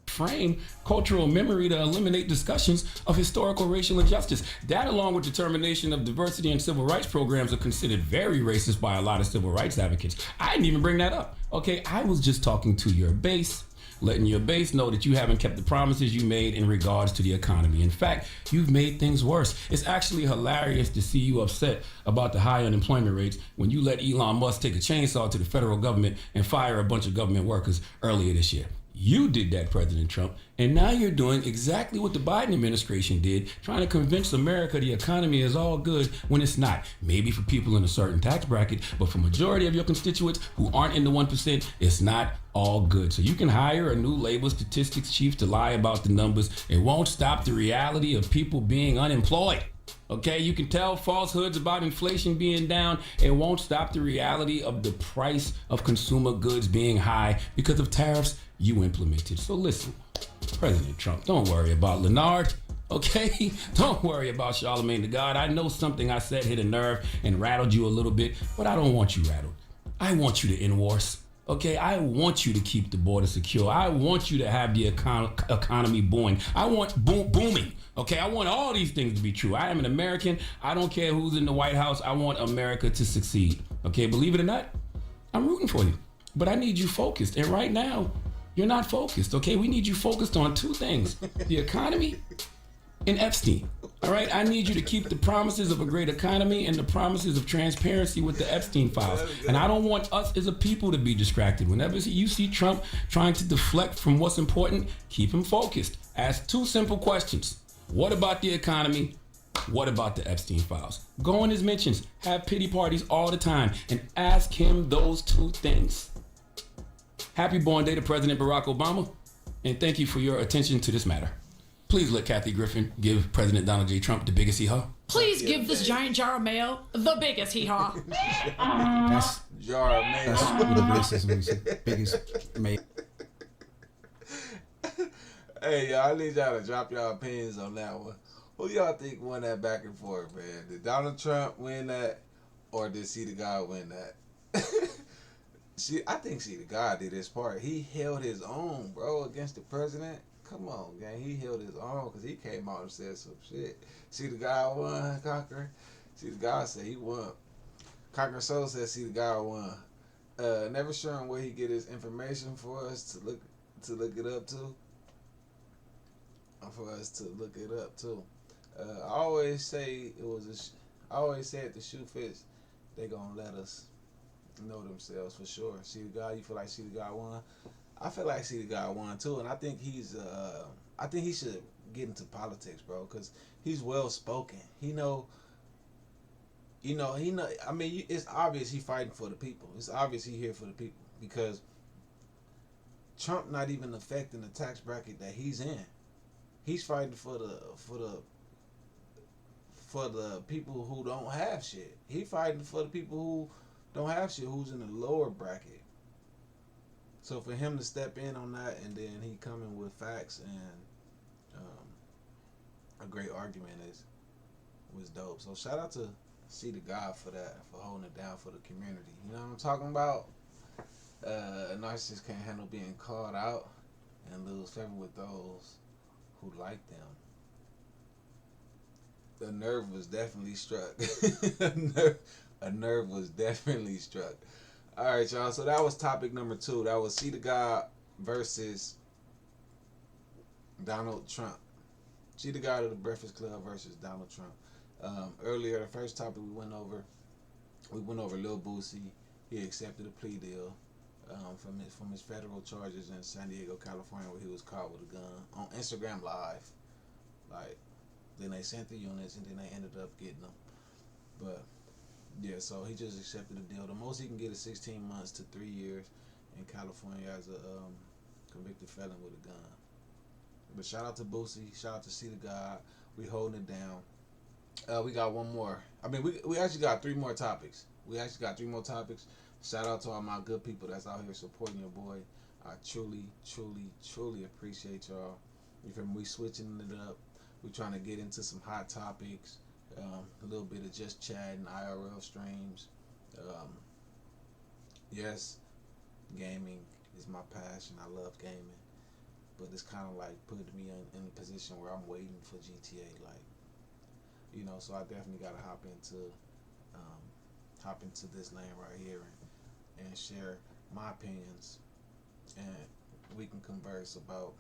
Frame cultural memory to eliminate discussions of historical racial injustice. That, along with determination of diversity and civil rights programs, are considered very racist by a lot of civil rights advocates. I didn't even bring that up. Okay, I was just talking to your base, letting your base know that you haven't kept the promises you made in regards to the economy. In fact, you've made things worse. It's actually hilarious to see you upset about the high unemployment rates when you let Elon Musk take a chainsaw to the federal government and fire a bunch of government workers earlier this year. You did that, President Trump, and now you're doing exactly what the Biden administration did, trying to convince America the economy is all good when it's not. Maybe for people in a certain tax bracket, but for majority of your constituents who aren't in the 1%, it's not all good. So you can hire a new labor statistics chief to lie about the numbers. It won't stop the reality of people being unemployed. Okay, you can tell falsehoods about inflation being down. It won't stop the reality of the price of consumer goods being high because of tariffs you implemented. So listen, President Trump, don't worry about Leonard, okay? Don't worry about Charlemagne the God. I know something I said hit a nerve and rattled you a little bit, but I don't want you rattled. I want you to end wars. Okay, I want you to keep the border secure. I want you to have the economy booming. I want booming. Okay, I want all these things to be true. I am an American. I don't care who's in the White House. I want America to succeed. Okay, believe it or not, I'm rooting for you. But I need you focused. And right now, you're not focused. Okay, we need you focused on two things: the economy and Epstein. All right, I need you to keep the promises of a great economy and the promises of transparency with the Epstein files. And I don't want us as a people to be distracted. Whenever you see Trump trying to deflect from what's important, keep him focused. Ask two simple questions. What about the economy? What about the Epstein files? Go in his mentions, have pity parties all the time, and ask him those two things. Happy born day to President Barack Obama, and thank you for your attention to this matter. Please let Kathy Griffin give President Donald J. Trump the biggest hee-haw. Please give this giant jar of mail the biggest hee-haw. That's Jar of mail. that's what the racism biggest mail. Hey, y'all, I need y'all to drop y'all opinions on that one. Who y'all think won that back and forth, man? Did Donald Trump win that, or did CTheGod win that? I think CTheGod did his part. He held his own, bro, against the president. Come on, gang. He held his own because he came out and said some shit. CTheGod won, Conqueror. CTheGod said he won. Conqueror Soul said CTheGod won. Never sure on where he get his information for us to look it up to. For us to look it up too. I always say I always say if the shoe fits, they gonna let us know themselves for sure. CTheGod, you feel like CTheGod won? I feel like CTheGod won too, and I think I think he should get into politics, bro, because he's well spoken. He know. I mean, it's obvious he fighting for the people. It's obvious he here for the people because Trump not even affecting the tax bracket that he's in. He's fighting for the people who don't have shit. He fighting for the people who don't have shit, who's in the lower bracket. So for him to step in on that, and then he coming with facts and a great argument was dope. So shout out to CTheGod for that, for holding it down for the community. You know what I'm talking about? A narcissist can't handle being called out and lose favor with those who like them. The nerve was definitely struck. a nerve was definitely struck. All right, y'all. So that was topic number 2. That was CTheGod versus Donald Trump. CTheGod of the Breakfast Club versus Donald Trump. Earlier, the first topic we went over Lil Boosie. He accepted a plea deal from his federal charges in San Diego, California, where he was caught with a gun on Instagram Live. Like, then they sent the units, and then they ended up getting them. But yeah, so he just accepted the deal. The most he can get is 16 months to 3 years in California as a convicted felon with a gun. But shout out to Boosie, shout out to CTheGod. We holding it down. We got one more. I mean, we actually got 3 more topics. Shout out to all my good people that's out here supporting your boy. I truly, truly, truly appreciate y'all. You feel me? We switching it up. We trying to get into some hot topics. A little bit of just chatting, IRL streams. Yes, gaming is my passion. I love gaming. But it's kind of like putting me in a position where I'm waiting for GTA. Like, you know, so I definitely got to hop into this lane right here and share my opinions, and we can converse about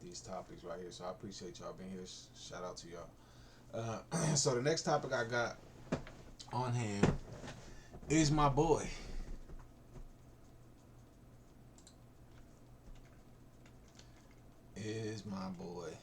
these topics right here. So I appreciate y'all being here. Shout out to y'all. So the next topic I got on hand is my boy. Is my boy.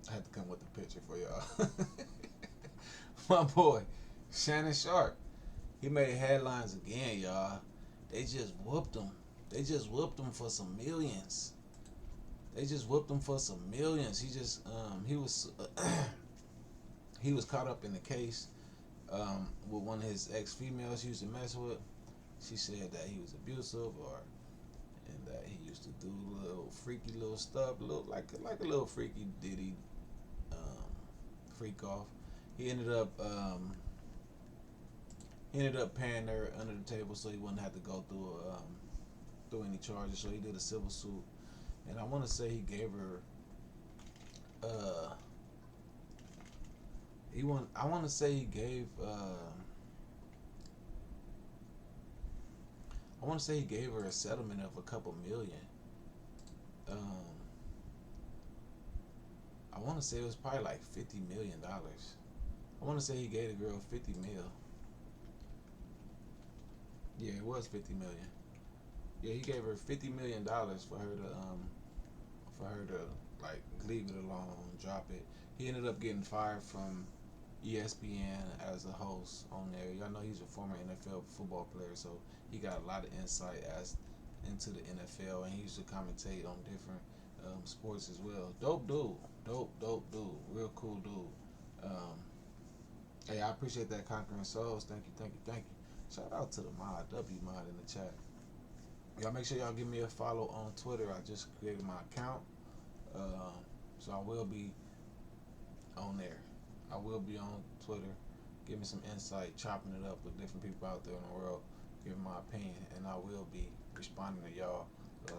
I had to come with the picture for y'all. My boy, Shannon Sharp. He made headlines again, y'all. They just whooped him. They just whooped him for some millions. He just he was caught up in the case with one of his ex-females he used to mess with. She said that he was abusive, and that he used to do little freaky little stuff, like a little freaky ditty freak off. He ended up paying her under the table so he wouldn't have to go through any charges. So he did a civil suit, and I want to say he gave her I want to say he gave her a settlement of a couple million. I want to say it was probably like $50 million. I want to say he gave the girl 50 mil. Yeah, it was 50 million. Yeah, he gave her $50 million for her to like leave it alone, drop it. He ended up getting fired from ESPN as a host on there. Y'all know he's a former NFL football player, so he got a lot of insight into the NFL, and he used to commentate on different sports as well. Dope dude. Real cool dude. Hey, I appreciate that, Conquering Souls. Thank you. Shout out to the mod, W mod in the chat. Y'all make sure y'all give me a follow on Twitter. I just created my account. So I will be on there. I will be on Twitter. Give me some insight, chopping it up with different people out there in the world, giving my opinion, and I will be responding to y'all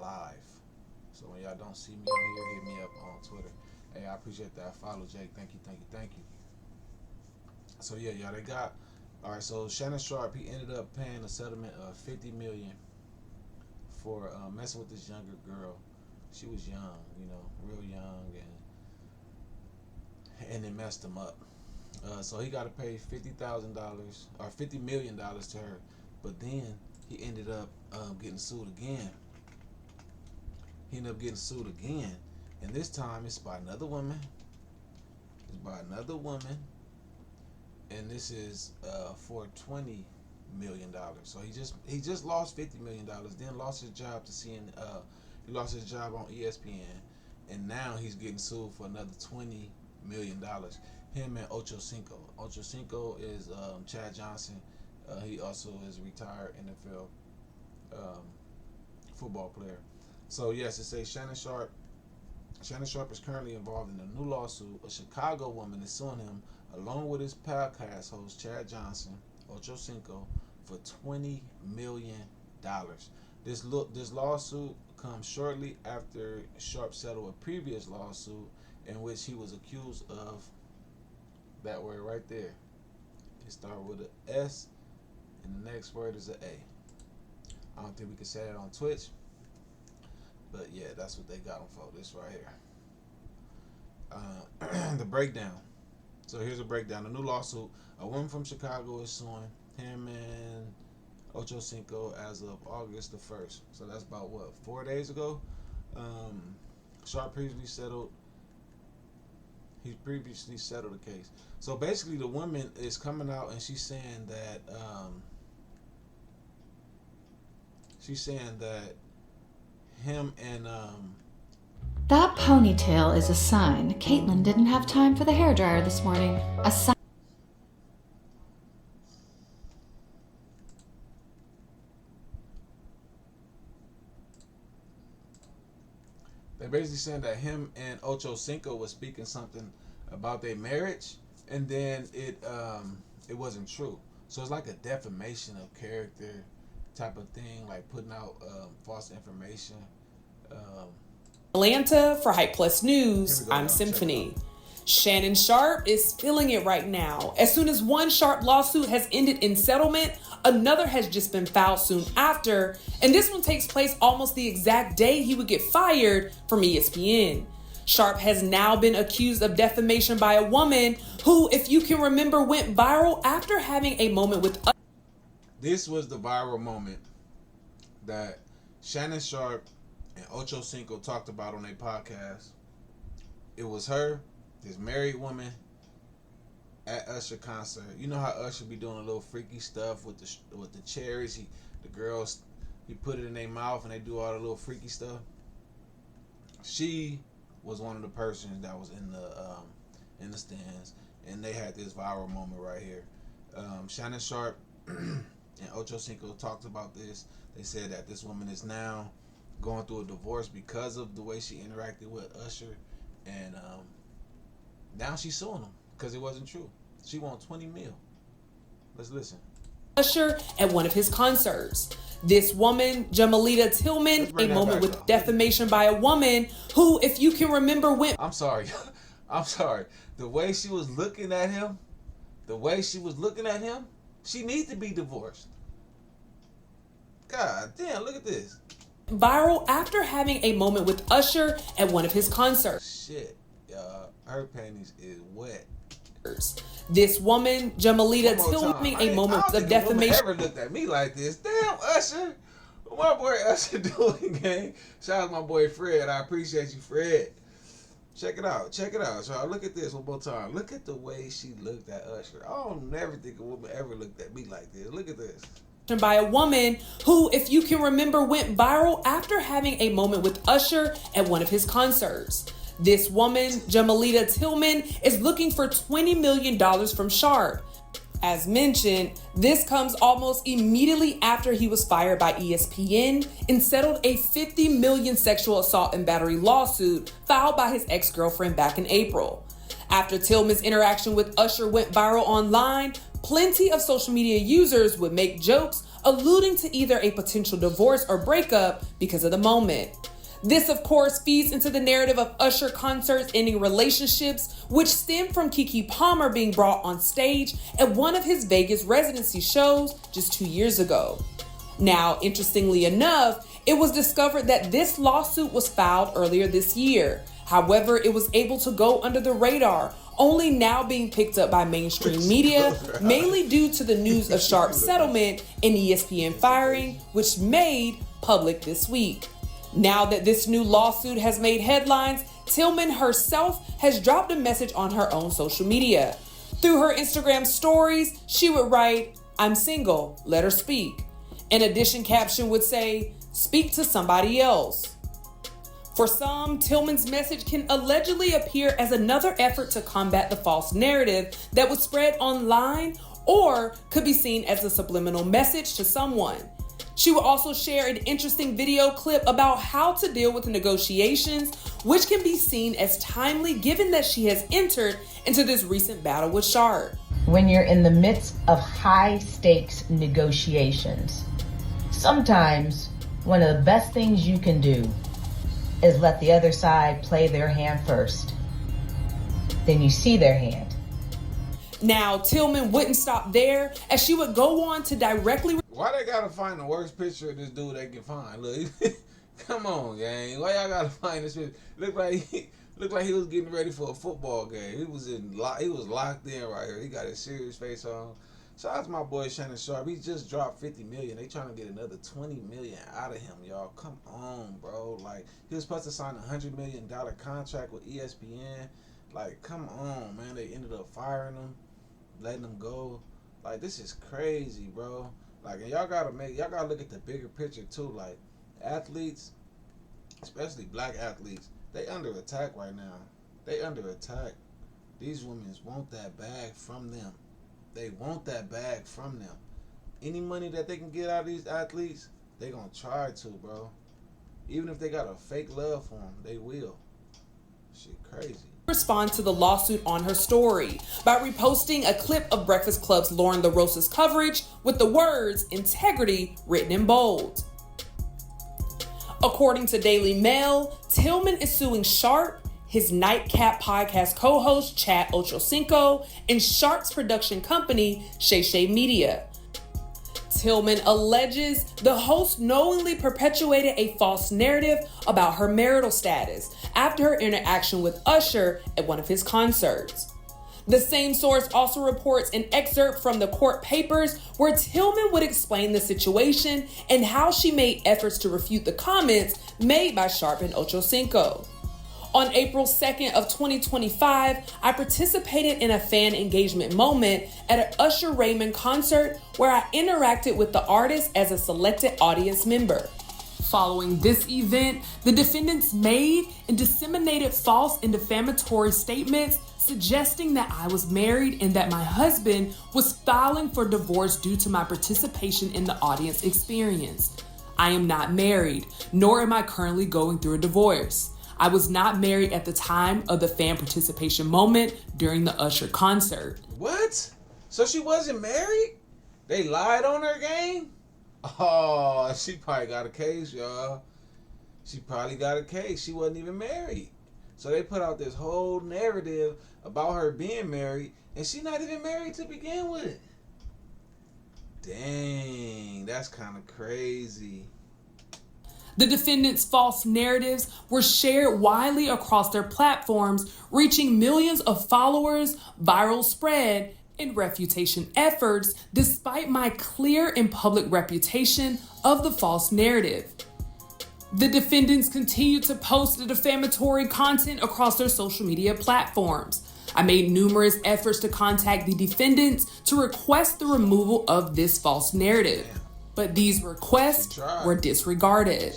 live. So when y'all don't see me on here, hit me up on Twitter. Hey, I appreciate that. Follow Jake. Thank you. So yeah, y'all, they got. All right, so Shannon Sharp, he ended up paying a settlement of $50 million for messing with this younger girl. She was young, you know, real young, and it messed him up. So he got to pay $50,000 or $50 million to her. But then he ended up getting sued again. And this time it's by another woman. And this is for $20 million. So he just lost $50 million. Then lost his job to he lost his job on ESPN, and now he's getting sued for another $20 million. Him and Ocho Cinco. Ocho Cinco is Chad Johnson. He also is a retired NFL football player. So yes, it says Shannon Sharp. Shannon Sharp is currently involved in a new lawsuit. A Chicago woman is suing him, along with his podcast host Chad Johnson, Ocho Cinco, for $20 million. This lawsuit comes shortly after Sharp settled a previous lawsuit in which he was accused of that word right there. It started with an S, and the next word is an A. I don't think we can say that on Twitch, but yeah, that's what they got him for. This right here. The breakdown. So here's a breakdown. The new lawsuit. A woman from Chicago is suing him and Ocho Cinco as of August the 1st. So that's about, 4 days ago? Sharp previously settled. He previously settled the case. So basically the woman is coming out and she's saying that him and That ponytail is a sign Caitlin didn't have time for the hairdryer this morning. A sign. they're basically saying that him and Ocho Cinco was speaking something about their marriage, and then it wasn't true. So it's like a defamation of character type of thing, like putting out false information. Atlanta for Hype Plus News, I'm Symphony. Shannon Sharp is feeling it right now. As soon as one Sharp lawsuit has ended in settlement, another has just been filed soon after, and this one takes place almost the exact day he would get fired from ESPN. Sharp has now been accused of defamation by a woman who, if you can remember, went viral after having a moment with... This was the viral moment that Shannon Sharp and Ocho Cinco talked about on their podcast. It was her, this married woman, at Usher concert. You know how Usher be doing a little freaky stuff with the cherries. The girls, he put it in their mouth and they do all the little freaky stuff. She was one of the persons that was in the stands, and they had this viral moment right here. Shannon Sharp and Ocho Cinco talked about this. They said that this woman is now going through a divorce because of the way she interacted with Usher, and now she's suing him because it wasn't true. She wants $20 million. Let's listen. Usher at one of his concerts. This woman, Jamalita Tillman, a moment with defamation by a woman who, if you can remember, went... I'm sorry. The way she was looking at him, she needs to be divorced. God damn, look at this. Viral after having a moment with Usher at one of his concerts. Shit, her panties is wet. This woman, Jamalita Tillman, a moment of defamation. Ever looked at me like this? Damn, Usher. What my boy Usher doing, gang? Shout out to my boy Fred. I appreciate you, Fred. Check it out, y'all. Look at this one more time. Look at the way she looked at Usher. I don't never think a woman ever looked at me like this. Look at this. By a woman who, if you can remember, went viral after having a moment with Usher at one of his concerts. This woman, Jamalita Tillman, is looking for $20 million from Sharp. As mentioned, this comes almost immediately after he was fired by ESPN and settled a $50 million sexual assault and battery lawsuit filed by his ex-girlfriend back in April. After Tillman's interaction with Usher went viral online, plenty of social media users would make jokes alluding to either a potential divorce or breakup because of the moment. This, of course, feeds into the narrative of Usher concerts ending relationships, which stemmed from Keke Palmer being brought on stage at one of his Vegas residency shows just 2 years ago. Now, interestingly enough, it was discovered that this lawsuit was filed earlier this year. However, it was able to go under the radar, only now being picked up by mainstream media, mainly due to the news of Sharp's settlement and ESPN firing, which made public this week. Now that this new lawsuit has made headlines, Tillman herself has dropped a message on her own social media. Through her Instagram stories, she would write, "I'm single, let her speak." An addition caption would say, "Speak to somebody else." For some, Tillman's message can allegedly appear as another effort to combat the false narrative that was spread online, or could be seen as a subliminal message to someone. She will also share an interesting video clip about how to deal with negotiations, which can be seen as timely given that she has entered into this recent battle with Sharp. When you're in the midst of high stakes negotiations, sometimes one of the best things you can do is let the other side play their hand first. Then you see their hand. Now, Tillman wouldn't stop there, as she would go on to directly... Why they gotta find the worst picture of this dude they can find? Look, come on, gang. Why y'all gotta find this picture? Look like he was getting ready for a football game. He was locked in right here. He got his serious face on. Shout out to my boy Shannon Sharp. He just dropped $50 million. They trying to get another $20 million out of him, y'all. Come on, bro. Like, he was supposed to sign a $100 million contract with ESPN. Like, come on, man. They ended up firing him, letting him go. Like, this is crazy, bro. Like, and y'all gotta look at the bigger picture too. Like, athletes, especially black athletes, they under attack right now. They under attack. These women want that bag from them. They want that bag from them. Any money that they can get out of these athletes, they gonna try to, bro. Even if they got a fake love for them, they will. Shit crazy. Respond to the lawsuit on her story by reposting a clip of Breakfast Club's Lauren LaRosa's coverage with the words "integrity" written in bold. According to Daily Mail, Tillman is suing Sharp, his Nightcap podcast co-host Chad Ochocinco, and Sharp's production company, Shay Shay Media. Tillman alleges the host knowingly perpetuated a false narrative about her marital status after her interaction with Usher at one of his concerts. The same source also reports an excerpt from the court papers where Tillman would explain the situation and how she made efforts to refute the comments made by Sharp and Ochocinco. On April 2nd of 2025, I participated in a fan engagement moment at an Usher Raymond concert where I interacted with the artist as a selected audience member. Following this event, the defendants made and disseminated false and defamatory statements suggesting that I was married and that my husband was filing for divorce due to my participation in the audience experience. I am not married, nor am I currently going through a divorce. I was not married at the time of the fan participation moment during the Usher concert. What? So she wasn't married? They lied on her, gang? Oh, she probably got a case, y'all. She probably got a case. She wasn't even married. So they put out this whole narrative about her being married, and she not even married to begin with. Dang, that's kind of crazy. The defendants' false narratives were shared widely across their platforms, reaching millions of followers, viral spread, and refutation efforts, despite my clear and public reputation of the false narrative. The defendants continued to post the defamatory content across their social media platforms. I made numerous efforts to contact the defendants to request the removal of this false narrative. But these requests were disregarded.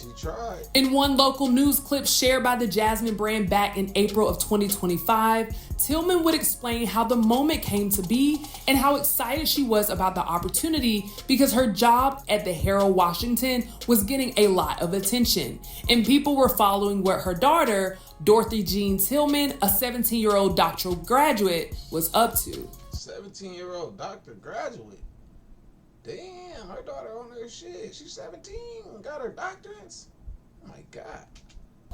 In one local news clip shared by the Jasmine brand back in April of 2025, Tillman would explain how the moment came to be and how excited she was about the opportunity because her job at the Herald Washington was getting a lot of attention, and people were following what her daughter, Dorothy Jean Tillman, a 17-year-old doctoral graduate, was up to. 17-year-old doctor graduate? Damn, her daughter on her shit. She's 17, got her doctorates. Oh my God.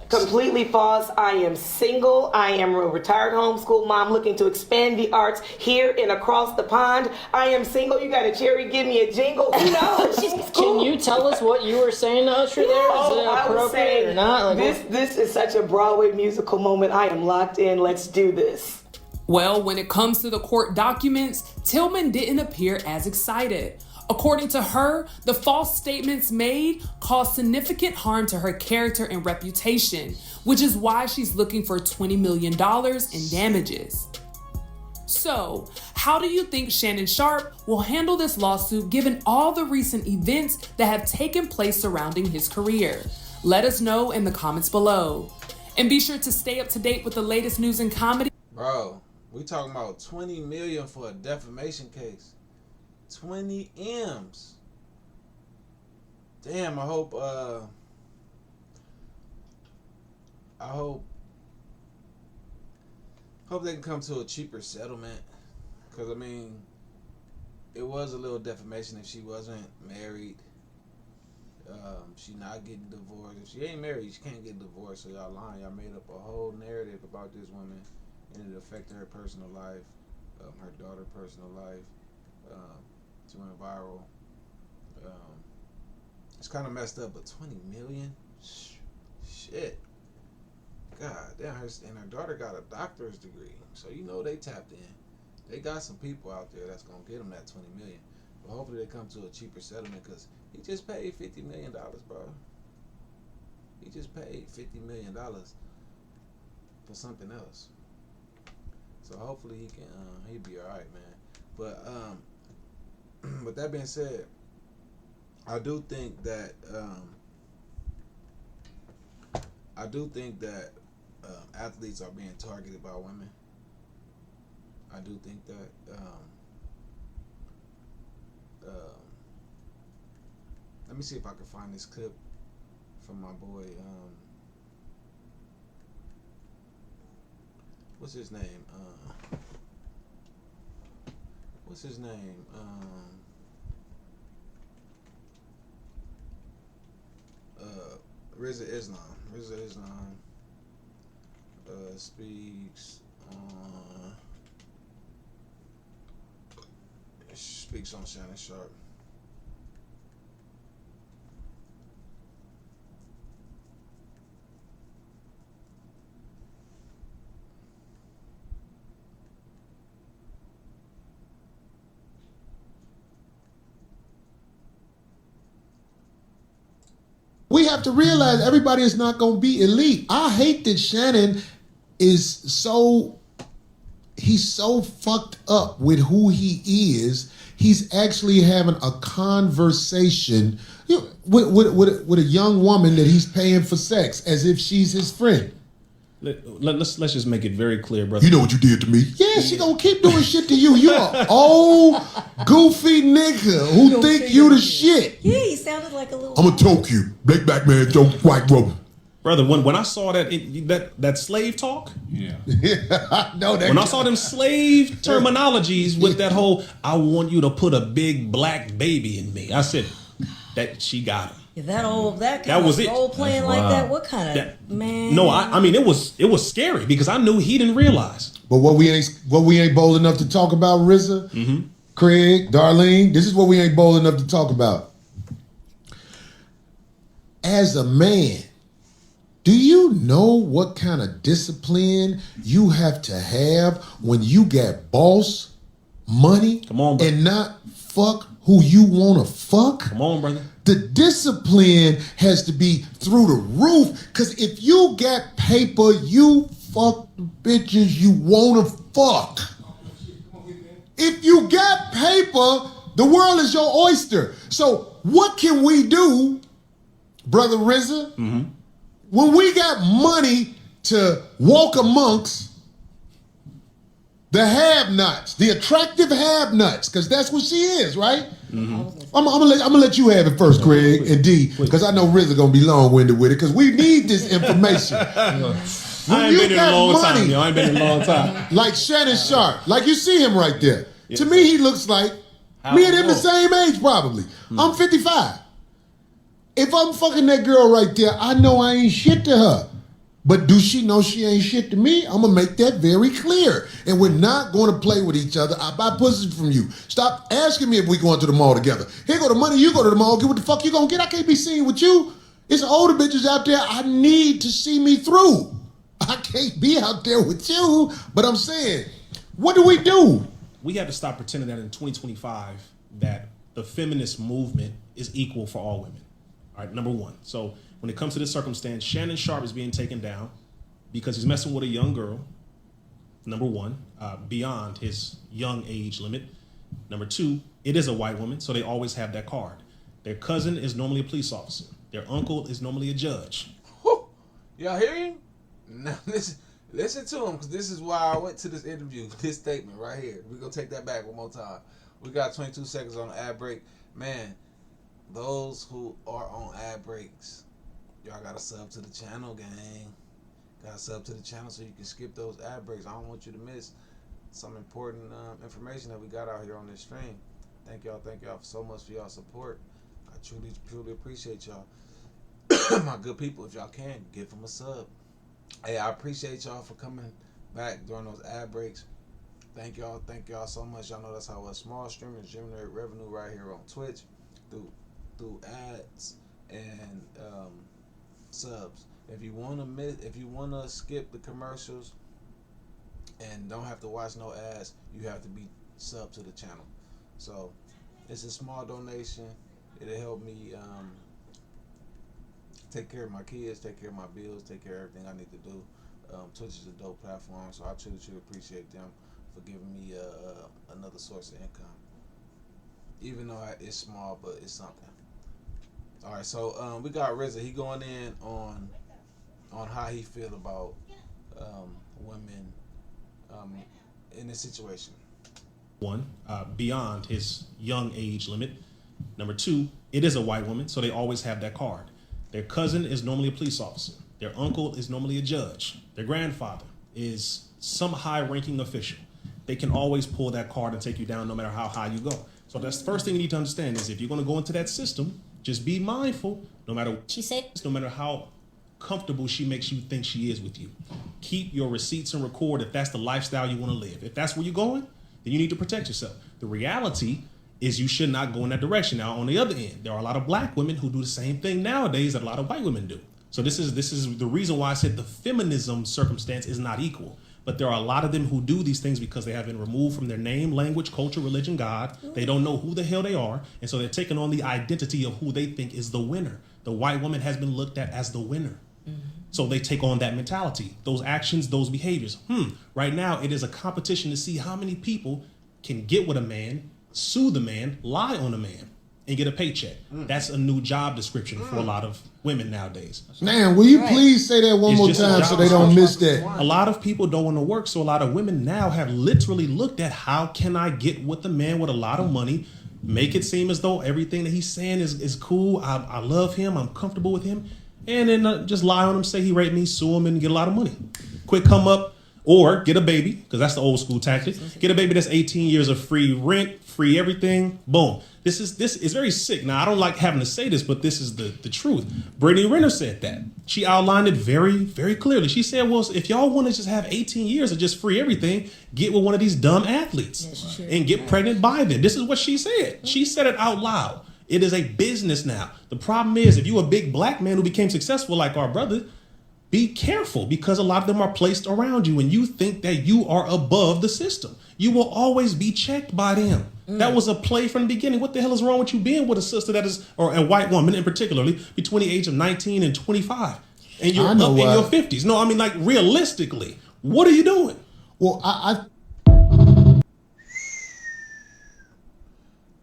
Completely false. I am single. I am a retired homeschool mom looking to expand the arts here and across the pond. I am single. You got a cherry? Give me a jingle. No. Can you tell us what you were saying to Usher there? Is it appropriate or not? Like, this is such a Broadway musical moment. I am locked in. Let's do this. Well, when it comes to the court documents, Tillman didn't appear as excited. According to her, the false statements made caused significant harm to her character and reputation, which is why she's looking for $20 million in damages. So, how do you think Shannon Sharp will handle this lawsuit given all the recent events that have taken place surrounding his career? Let us know in the comments below. And be sure to stay up to date with the latest news and comedy. Bro, we talking about $20 million for a defamation case. 20 M's. Damn, I hope they can come to a cheaper settlement. Cause I mean, it was a little defamation if she wasn't married. She not getting divorced. If she ain't married, she can't get divorced. So y'all lying. Y'all made up a whole narrative about this woman, and it affected her personal life, her daughter's personal life. She went viral. It's kind of messed up, but 20 million? Shit. God damn, and her daughter got a doctor's degree. So you know they tapped in. They got some people out there that's going to get them that 20 million. But hopefully they come to a cheaper settlement because he just paid $50 million, bro. He just paid $50 million for something else. So hopefully he can, he'll be all right, man. But, with that being said, I do think that athletes are being targeted by women. I do think that. Let me see if I can find this clip from my boy. What's his name? RZA Islam. RZA Islam speaks on Shannon Sharp. We have to realize everybody is not going to be elite. I hate that Shannon is he's so fucked up with who he is. He's actually having a conversation with a young woman that he's paying for sex as if she's his friend. Let's just make it very clear, brother. You know what you did to me? Yeah, she gonna keep doing shit to you. You an old, goofy nigga who think you the shit. Yeah, he sounded like a little... I'm gonna choke you. Black man choke white woman. Brother, when I saw that slave talk, yeah, I know that. When I saw them slave terminologies with that whole, I want you to put a big black baby in me. I said, that she got him. Yeah, that was role playing like that. What kind of man? No, I mean it was scary because I knew he didn't realize. But what we ain't bold enough to talk about, RZA, Craig, Darlene. This is what we ain't bold enough to talk about. As a man, do you know what kind of discipline you have to have when you got boss money? Come on, brother. And not fuck who you want to fuck? Come on, brother. The discipline has to be through the roof, because if you got paper, you fuck the bitches you want to fuck. If you got paper, the world is your oyster. So what can we do, Brother RZA, when we got money to walk amongst the have-nots, the attractive have-nots, because that's what she is, right? I'm gonna let you have it first, Craig and D, because I know RZA gonna be long-winded with it, because we need this information. I ain't been in a long time, yo. I ain't been in a long time. Like Shannon Sharp, like you see him right there. Yeah. To me, he looks like me and him the same age, probably. I'm 55. If I'm fucking that girl right there, I know I ain't shit to her. But do she know she ain't shit to me? I'm gonna make that very clear. And we're not gonna play with each other. I buy pussy from you. Stop asking me if we going to the mall together. Here go the money, you go to the mall, get what the fuck you gonna get. I can't be seen with you. It's older bitches out there. I need to see me through. I can't be out there with you. But I'm saying, what do? We have to stop pretending that in 2025 that the feminist movement is equal for all women. All right, number one. So when it comes to this circumstance, Shannon Sharp is being taken down because he's messing with a young girl, number one, beyond his young age limit. Number two, it is a white woman, so they always have that card. Their cousin is normally a police officer. Their uncle is normally a judge. Y'all hear him? Now listen to him, because this is why I went to this interview, this statement right here. We're going to take that back one more time. We got 22 seconds on the ad break. Man, those who are on ad breaks, y'all got to sub to the channel, gang. Got to sub to the channel so you can skip those ad breaks. I don't want you to miss some important information that we got out here on this stream. Thank y'all so much for y'all support. I truly appreciate y'all. My good people, if y'all can, give them a sub. Hey, I appreciate y'all for coming back during those ad breaks. Thank y'all so much. Y'all know that's how us small streamers generate revenue right here on Twitch through ads and subs. If you wanna skip the commercials and don't have to watch no ads, you have to be sub to the channel. So it's a small donation. It'll help me take care of my kids, take care of my bills, take care of everything I need to do. Twitch is a dope platform, so I truly appreciate them for giving me another source of income. Even though it's small, but it's something. All right, so we got RZA. He going in on how he feel about women in this situation. One, beyond his young age limit. Number two, it is a white woman, so they always have that card. Their cousin is normally a police officer. Their uncle is normally a judge. Their grandfather is some high-ranking official. They can always pull that card and take you down no matter how high you go. So that's the first thing you need to understand is if you're going to go into that system, just be mindful, no matter how comfortable she makes you think she is with you. Keep your receipts and record if that's the lifestyle you want to live. If that's where you're going, then you need to protect yourself. The reality is you should not go in that direction. Now, on the other end, there are a lot of black women who do the same thing nowadays that a lot of white women do. So this is the reason why I said the feminism circumstance is not equal. But there are a lot of them who do these things because they have been removed from their name, language, culture, religion, God. They don't know who the hell they are. And so they're taking on the identity of who they think is the winner. The white woman has been looked at as the winner. Mm-hmm. So they take on that mentality, those actions, those behaviors. Right now, it is a competition to see how many people can get with a man, sue the man, lie on a man, and get a paycheck. That's a new job description for a lot of women nowadays. Man, will you please say that one more time so they don't miss that? A lot of people don't want to work, so a lot of women now have literally looked at how can I get with a man with a lot of money, make it seem as though everything that he's saying is cool, I love him, I'm comfortable with him, and then just lie on him, say he raped me, sue him, and get a lot of money. Quick come up, or get a baby, because that's the old school tactic. Get a baby that's 18 years of free rent, free everything, boom. This is very sick. Now, I don't like having to say this, but this is the truth. Brittany Renner said that. She outlined it very, very clearly. She said, well, if y'all want to just have 18 years of just free everything, get with one of these dumb athletes and get pregnant by them. This is what she said. She said it out loud. It is a business now. The problem is, if you're a big black man who became successful like our brother, be careful, because a lot of them are placed around you and you think that you are above the system. You will always be checked by them. That was a play from the beginning. What the hell is wrong with you being with a sister that is, or a white woman in particularly, between the age of 19 and 25? And you're up in your 50s. No, I mean, like, realistically, what are you doing? Well,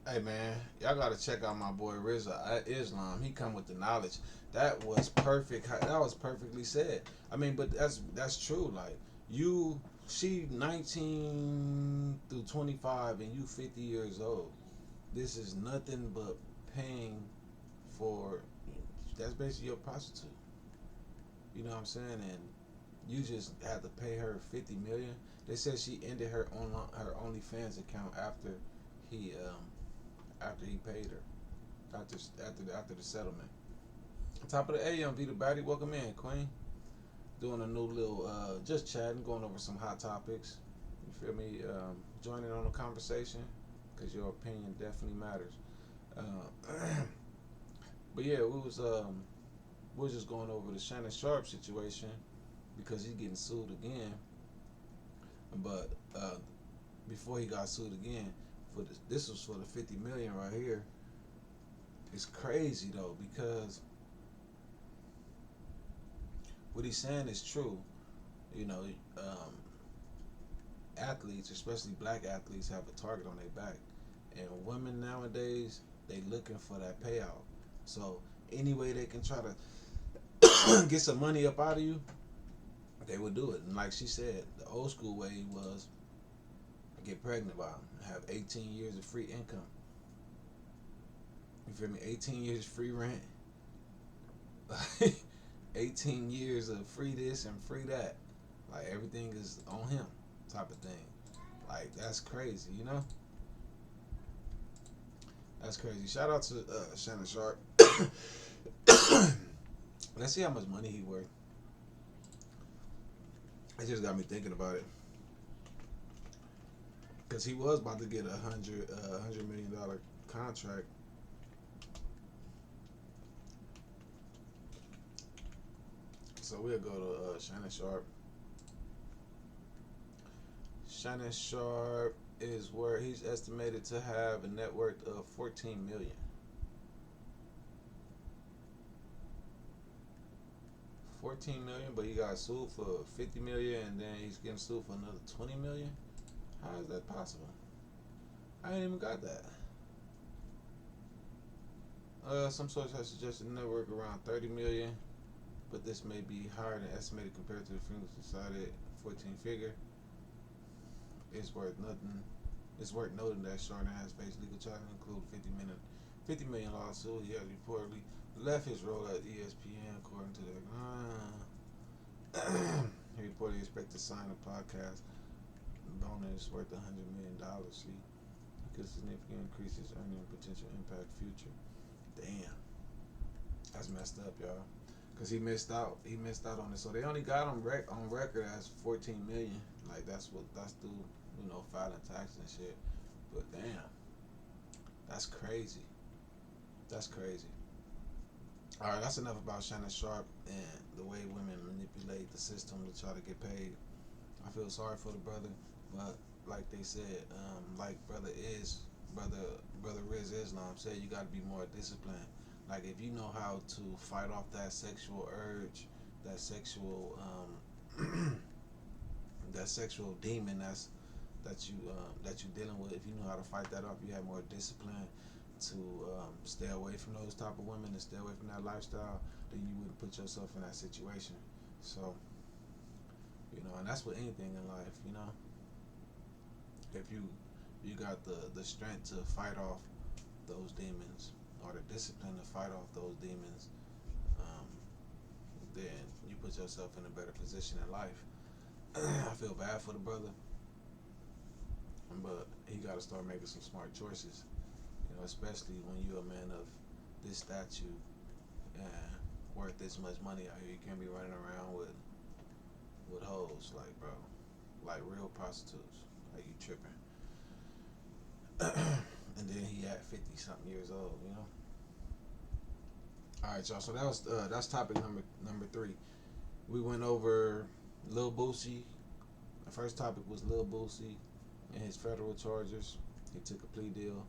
Hey, man, y'all got to check out my boy RZA Islam. He come with the knowledge. That was perfect. That was perfectly said. I mean, but that's true. Like, she 19 through 25 and you 50 years old. This is nothing but paying for, that's basically your prostitute. You know what I'm saying? And you just have to pay her $50 million. They said she ended her OnlyFans account after he paid her. After the settlement. Top of the AM, Vita Batty, welcome in, Queen. doing a new little, just chatting, going over some hot topics. You feel me? Joining on the conversation, because your opinion definitely matters. But yeah, we was just going over the Shannon Sharp situation because he's getting sued again. But before he got sued again, this was for the 50 million right here. It's crazy though, because what he's saying is true. You know, athletes, especially black athletes, have a target on their back, and women nowadays, they looking for that payout. So any way they can try to get some money up out of you, they would do it. And like she said, the old school way was get pregnant by them, have 18 years of free income. You feel me? 18 years free rent. 18 years of free this and free that. Like everything is on him type of thing. Like that's crazy, you know? That's crazy. Shout out to Shannon Sharp. Let's see how much money he worth. It just got me thinking about it. Because he was about to get $100 million contract. So we'll go to Shannon Sharp. Shannon Sharp is where he's estimated to have a net worth of 14 million. 14 million, but he got sued for 50 million, and then he's getting sued for another 20 million. How is that possible? I ain't even got that. Some sources have suggested a net worth around 30 million, but this may be higher than estimated compared to the Freedom Society 14 figure. It's worth nothing. It's worth noting that Sharp has faced legal charges, including 50 million lawsuit. He has reportedly left his role at ESPN, according to the. He reportedly expects to sign a podcast bonus worth $100 million. See, he could significantly increase his earning potential, impact future. Damn, that's messed up, y'all. Cause he missed out. He missed out on it. So they only got him on record as 14 million. Like that's through, you know, filing taxes and shit. But damn, that's crazy. That's crazy. All right, that's enough about Shannon Sharp and the way women manipulate the system to try to get paid. I feel sorry for the brother, but like they said, like brother Riz Islam said, you got to be more disciplined. Like if you know how to fight off that sexual urge, that sexual demon that you dealing with, if you know how to fight that off, you have more discipline to stay away from those type of women and stay away from that lifestyle, then you wouldn't put yourself in that situation. So, you know, and that's with anything in life, you know. If you got the strength to fight off those demons, or the discipline to fight off those demons, then you put yourself in a better position in life. I feel bad for the brother, but he got to start making some smart choices. You know, especially when you're a man of this stature and worth this much money out here. You can't be running around with hoes, like, bro, like real prostitutes. Like, you tripping. And then he at 50 something years old, you know. All right, y'all. So that's topic number 3. We went over Lil Boosie. The first topic was Lil Boosie and his federal charges. He took a plea deal.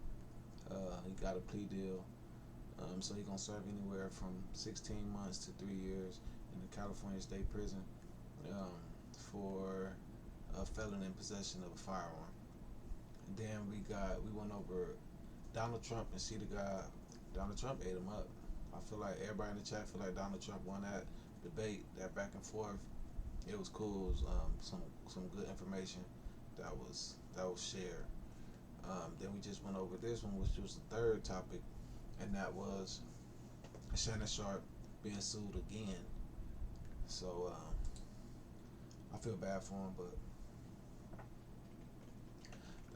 He got a plea deal. So he's gonna serve anywhere from 16 months to 3 years in the California State Prison for a felon in possession of a firearm. And then we went over Donald Trump and CTheGod. Donald Trump ate him up. I feel like everybody in the chat feel like Donald Trump won that debate, that back and forth. It was cool. It was, some good information that was shared. Then we just went over this one, which was the third topic, and that was Shannon Sharp being sued again. So I feel bad for him, but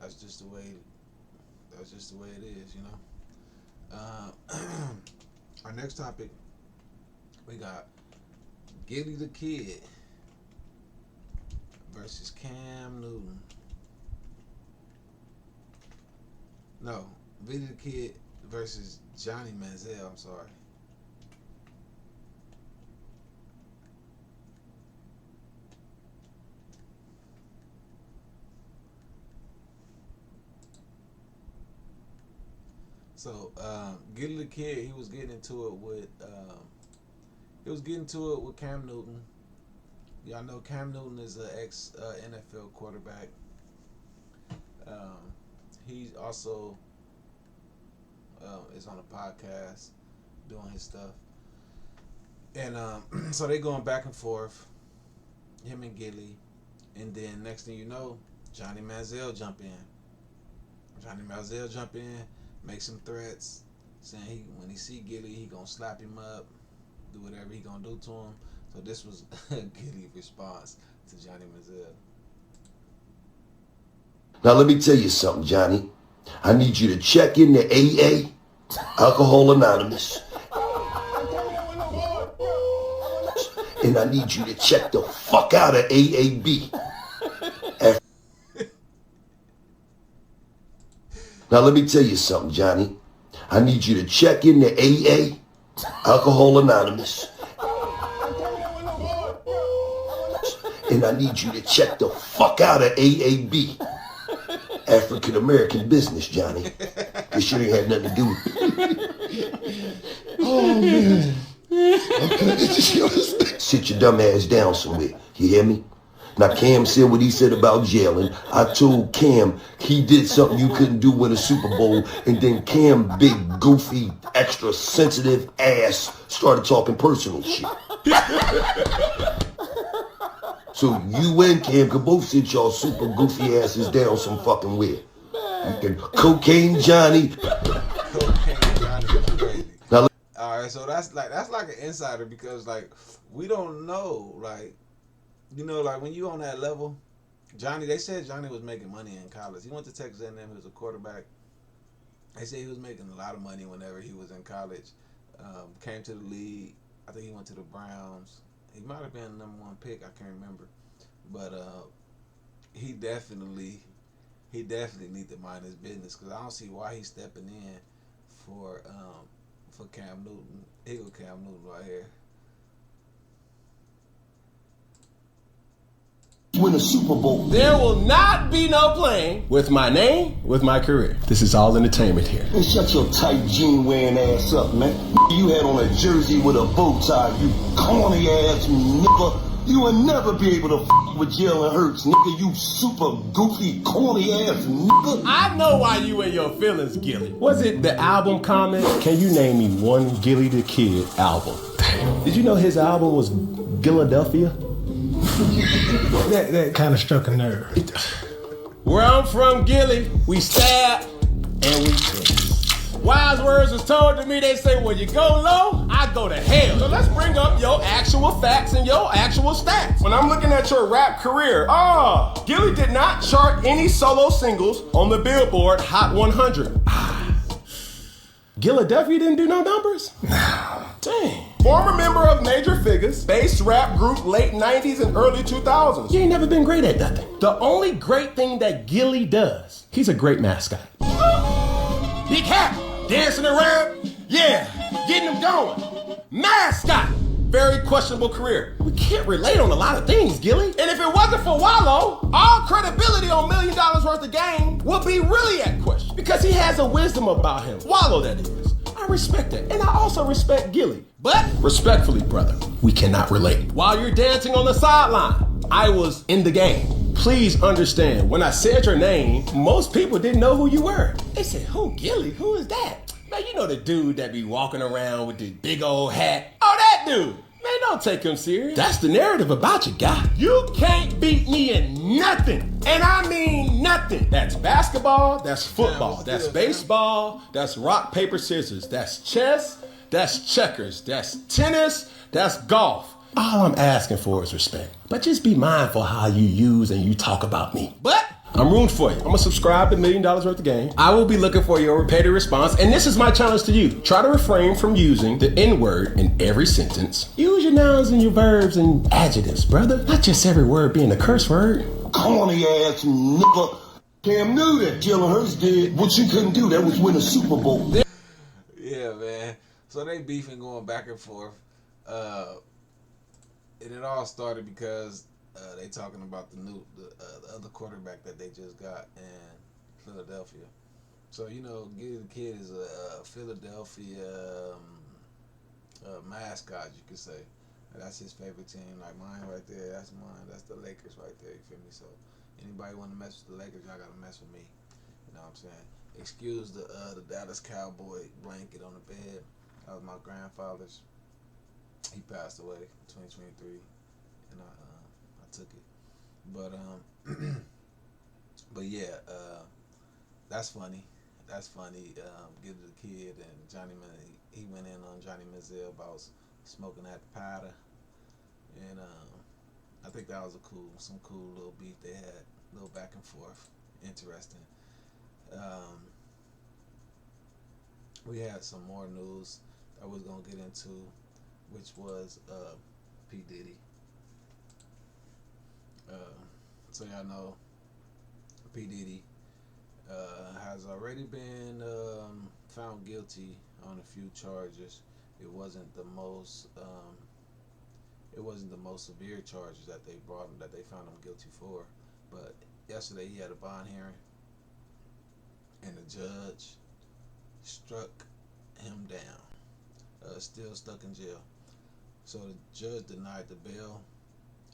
that's just the way it is, you know. Our next topic, we got Gillie the Kid. versus Cam Newton. No, Billy the Kid versus Johnny Maziel. I'm sorry. So, Gillie the Kid, he was getting into it with Cam Newton. Y'all know Cam Newton is an ex NFL quarterback. He also is on a podcast doing his stuff, and so they going back and forth, him and Gillie, and then next thing you know, Johnny Maziel jump in. Make some threats, saying when he see Gillie, he gonna slap him up, do whatever he gonna do to him. So this was Gillie's response to Johnny Maziel. Now let me tell you something, Johnny. I need you to check in the AA, Alcohol Anonymous, and I need you to check the fuck out of AAB. Now let me tell you something, Johnny. I need you to check in the AA, Alcohol Anonymous, and I need you to check the fuck out of AAB, African American Business, Johnny. This shit ain't had nothing to do with it. Oh man. Okay. Sit your dumb ass down somewhere. You hear me? Now Cam said what he said about jailing. I told Cam he did something you couldn't do in a Super Bowl, and then Cam, big, goofy, extra sensitive ass, started talking personal shit. So you and Cam could both sit y'all super goofy asses down some fucking where. Cocaine Johnny. Now, all right, so that's like an insider, because like we don't know, like, you know, like when you on that level, Johnny. They said Johnny was making money in college. He went to Texas A&M. He was a quarterback. They said he was making a lot of money whenever he was in college. Came to the league. I think he went to the Browns. He might have been the #1 pick. I can't remember, but he definitely needs to mind his business, because I don't see why he's stepping in for Cam Newton. Here go Cam Newton right here. win a Super Bowl. There will not be no playing with my name, with my career. This is all entertainment here. Hey, shut your tight jean wearing ass up, man. You had on a jersey with a bow tie, you corny ass nigga. You will never be able to f with Jalen Hurts, nigga. You super goofy, corny ass nigga. I know why you in your feelings, Gillie. Was it the album comment? Can you name me one Gillie the Kid album? Did you know his album was Philadelphia? that kind of struck a nerve. Where I'm from, Gillie, we stab and we kill. Wise words was told to me, they say, when you go low, I go to hell. So let's bring up your actual facts and your actual stats. When I'm looking at your rap career, Gillie did not chart any solo singles on the Billboard Hot 100. Philadelphia didn't do no numbers? No. Dang. Former member of Major Figures, bass rap group late 90s and early 2000s. You ain't never been great at nothing. The only great thing that Gillie does, he's a great mascot. Big hat, dancing around, yeah, getting them going. Mascot, very questionable career. We can't relate on a lot of things, Gillie. And if it wasn't for Wallow, all credibility on $1 million worth of game would be really at question. Because he has a wisdom about him. Wallow, that is. I respect that. And I also respect Gillie. But respectfully, brother, we cannot relate. While you're dancing on the sideline, I was in the game. Please understand, when I said your name, most people didn't know who you were. They said, who, Gillie? Who is that? Man, you know the dude that be walking around with the big old hat. Oh, that dude. Man, don't take him serious. That's the narrative about you, guy. You can't beat me in nothing. And I mean nothing. That's basketball, that's football, that's baseball, that's rock, paper, scissors, that's chess, that's checkers, that's tennis, that's golf. All I'm asking for is respect. But just be mindful how you use and you talk about me. But I'm rooting for you. I'm gonna subscribe to $1 million worth of game. I will be looking for your repeated response. And this is my challenge to you. Try to refrain from using the N-word in every sentence. Use your nouns and your verbs and adjectives, brother. Not just every word being a curse word. Corny ass nigga. Cam Newton. Jalen Hurts did what you couldn't do. That was win a Super Bowl. Yeah, man. So they beefing, going back and forth. And it all started because they talking about the other quarterback that they just got in Philadelphia. So, you know, Gillie the Kid is a Philadelphia mascot, you could say. And that's his favorite team. Like mine right there, that's mine. That's the Lakers right there, you feel me? So anybody want to mess with the Lakers, y'all got to mess with me. You know what I'm saying? Excuse the Dallas Cowboy blanket on the bed. That was my grandfather's. He passed away in 2023, and I took it. But yeah, that's funny. That's funny. Gillie the Kid and Johnny, he went in on Johnny Maziel about smoking at the powder, and I think that was some cool little beef they had, little back and forth, interesting. We had some more news that we're gonna get into, which was P. Diddy. So y'all know P. Diddy has already been found guilty on a few charges. It wasn't the most severe charges that they brought him, that they found him guilty for. But yesterday he had a bond hearing, and the judge struck him down. Still stuck in jail. So the judge denied the bail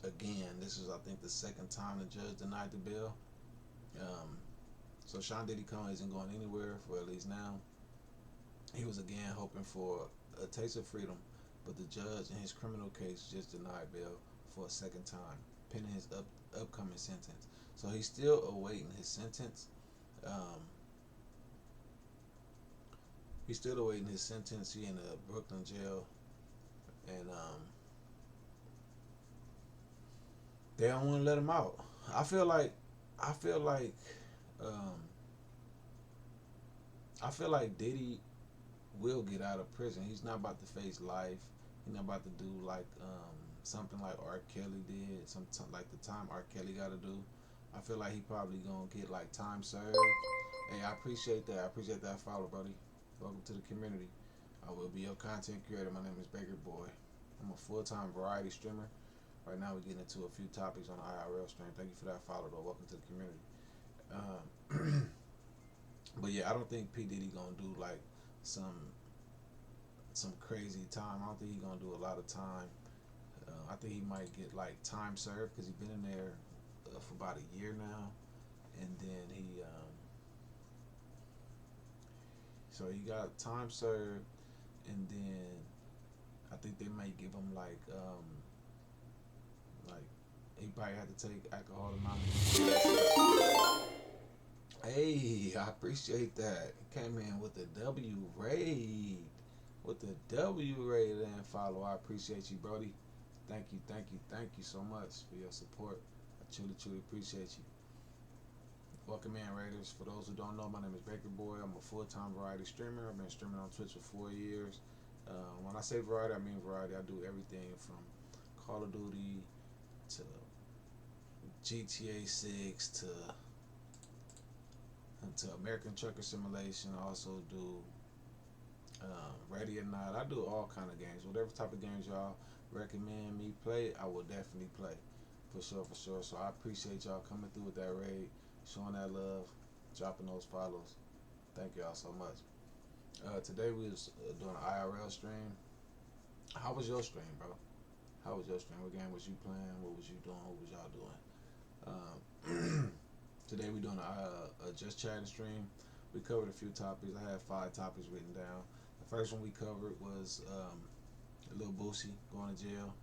again. This is, I think, the second time the judge denied the bail. So Sean Diddy Combs isn't going anywhere for at least now. He was again hoping for a taste of freedom, but the judge in his criminal case just denied bail for a second time, pending his upcoming sentence. So he's still awaiting his sentence. He's still awaiting his sentence. He in a Brooklyn jail, and they don't want to let him out. I feel like Diddy will get out of prison. He's not about to face life. He's not about to do like something like R. Kelly did, something like the time R. Kelly got to do. I feel like he probably gonna get like time served. Hey, I appreciate that. I appreciate that follow, buddy. Welcome to the community. I will be your content creator. My name is Baker Boy. I'm a full-time variety streamer. Right now we're getting into a few topics on the IRL stream. Thank you for that follow, though. Welcome to the community. But yeah, I don't think P. Diddy gonna do like some crazy time. I don't think he's gonna do a lot of time. I think he might get like time served because he's been in there for about a year now, and then so he got time served, and then I think they might give him like he probably had to take alcohol anonymous. Hey, I appreciate that. Came in with the W raid. With the W raid and follow. I appreciate you, Brody. Thank you so much for your support. I truly appreciate you. Welcome in, Raiders. For those who don't know, my name is Baker Boy. I'm a full-time variety streamer. I've been streaming on Twitch for 4 years. When I say variety, I mean variety. I do everything from Call of Duty to GTA 6 to American Trucker Simulation. I also do Ready or Not. I do all kind of games. Whatever type of games y'all recommend me play, I will definitely play. For sure. So I appreciate y'all coming through with that raid, showing that love, dropping those follows. Thank y'all so much. Today we was doing an IRL stream. How was your stream, bro? How was your stream? What game was you playing? What was you doing? What was y'all doing? Today we're doing a Just Chatting stream. We covered a few topics. I had 5 topics written down. The first one we covered was Lil Boosie going to jail.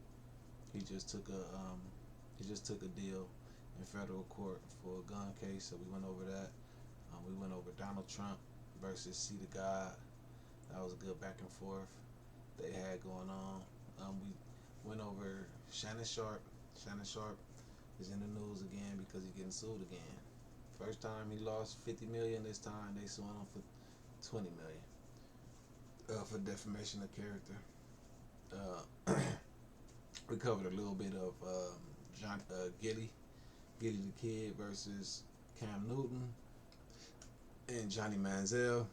He just took a deal in federal court for a gun case, so we went over that. We went over Donald Trump versus CTheGod. That was a good back and forth they had going on. We went over Shannon Sharp. Shannon Sharp is in the news again because he's getting sued again. First time he lost $50 million. This time they suing him for $20 million for defamation of character. We covered a little bit of Gillie the Kid versus Cam Newton and Johnny Maziel.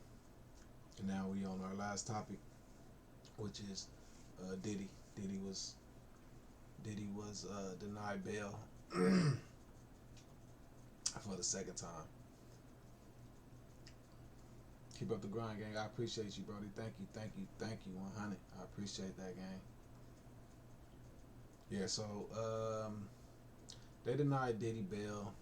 And now we on our last topic, which is Diddy. Diddy was denied bail for the second time. Keep up the grind, gang. I appreciate you, Brody. Thank you, 100. I appreciate that, gang. Yeah, so they denied Diddy bail.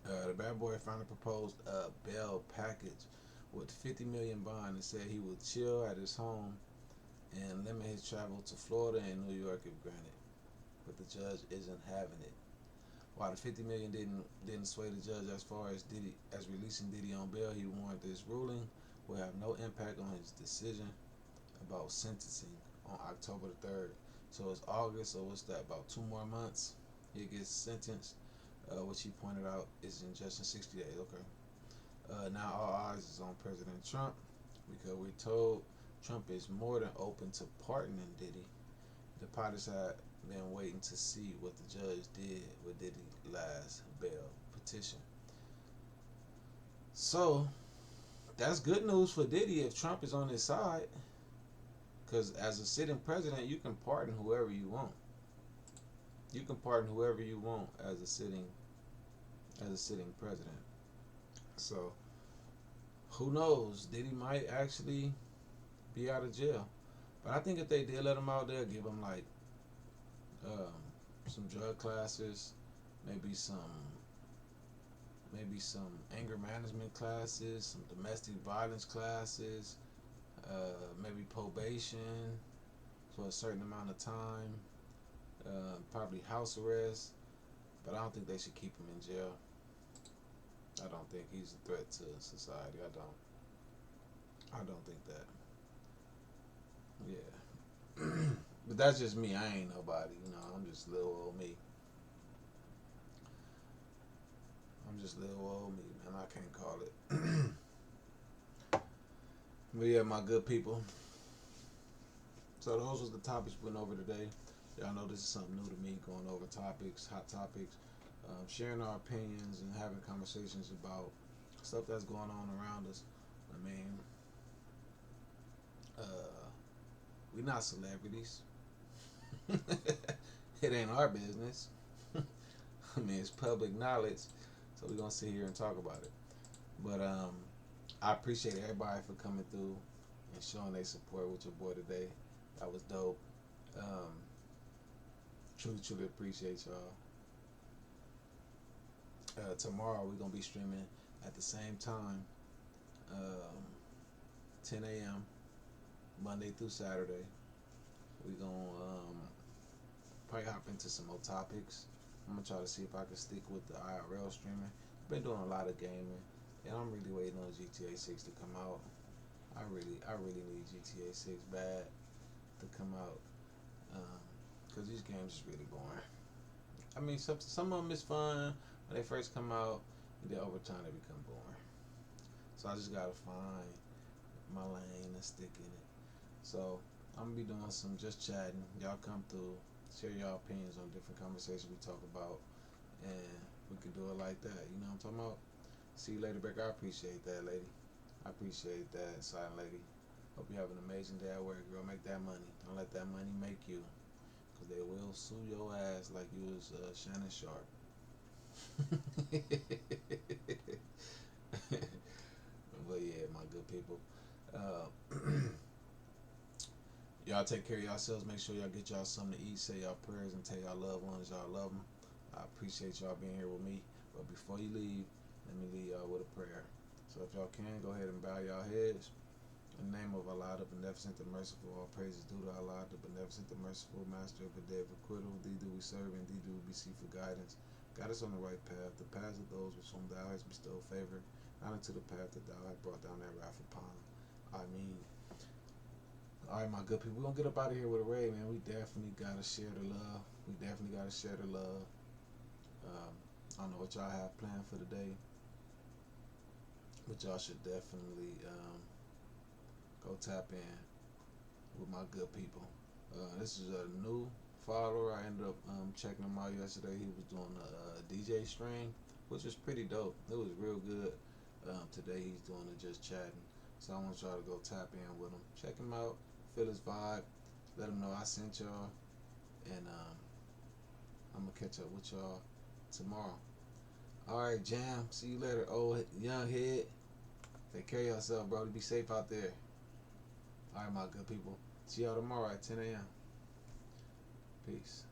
The bad boy finally proposed a bail package with $50 million bond and said he would chill at his home and limit his travel to Florida and New York if granted. But the judge isn't having it. While the $50 million didn't sway the judge as far as releasing Diddy on bail, he warned this ruling will have no impact on his decision about sentencing on October the 3rd. So it's August, so what's that, about 2 more months? He gets sentenced, which he pointed out is in just in 60 days. Okay. Now all eyes is on President Trump because we're told Trump is more than open to pardoning Diddy. The POTUS had been waiting to see what the judge did with Diddy's last bail petition. So that's good news for Diddy if Trump is on his side, because as a sitting president, you can pardon whoever you want. You can pardon whoever you want as a sitting president. So who knows? Diddy might actually be out of jail. But I think if they did let him out, they'll give him like some drug classes, maybe some anger management classes, some domestic violence classes, maybe probation for a certain amount of time, probably house arrest. But I don't think they should keep him in jail. I don't think he's a threat to society. I don't think that. Yeah. But that's just me. I ain't nobody, you know. I'm just little old me. Man. I can't call it. But yeah, my good people. So those was the topics we went over today. Y'all know this is something new to me, going over topics, hot topics, sharing our opinions and having conversations about stuff that's going on around us. I mean, we're not celebrities. It ain't our business. I mean, it's public knowledge, so we're gonna sit here and talk about it. But I appreciate everybody for coming through and showing their support with your boy today. That was dope. Truly appreciate y'all. Tomorrow we're gonna be streaming at the same time, 10 a.m. Monday through Saturday. We're gonna probably hop into some more topics. I'm gonna try to see if I can stick with the IRL streaming. Been doing a lot of gaming, and I'm really waiting on GTA 6 to come out. I really need GTA 6 bad to come out, because these games is really boring. I mean, some of them is fun when they first come out, and then over time they become boring. So I just gotta find my lane and stick in it. So I'm gonna be doing some just chatting. Y'all come through, share your opinions on different conversations we talk about, and we could do it like that. You know what I'm talking about? See you later, Becker. I appreciate that, lady. I appreciate that, silent lady. Hope you have an amazing day at work, girl. Make that money. Don't let that money make you, because they will sue your ass like you was Shannon Sharp. But yeah, my good people. Y'all take care of yourselves. Make sure y'all get y'all something to eat. Say y'all prayers and tell y'all loved ones y'all love them. I appreciate y'all being here with me. But before you leave, let me leave y'all with a prayer. So if y'all can, go ahead and bow y'all heads. In the name of Allah, the Beneficent, the Merciful, all praises due to Allah, the Beneficent, the Merciful, Master of the day of acquittal. Thee do we serve, and thee do we beseech for guidance. Guide us on the right path, the paths of those with whom thou hast bestowed favor, not into the path that thou hast brought down that wrath upon. Ameen. Alright, my good people, we're gonna get up out of here with a raid, man. We definitely gotta share the love. I don't know what y'all have planned for the day, but y'all should definitely go tap in with my good people. This is a new follower. I ended up checking him out yesterday. He was doing a DJ stream, which was pretty dope. It was real good. Today he's doing it just chatting. So I want y'all to go tap in with him. Check him out. Feel his vibe. Let him know I sent y'all. And I'm going to catch up with y'all tomorrow. Alright, Jam. See you later, old young head. Take care of yourself, bro. Be safe out there. Alright, my good people. See y'all tomorrow at 10 a.m. Peace.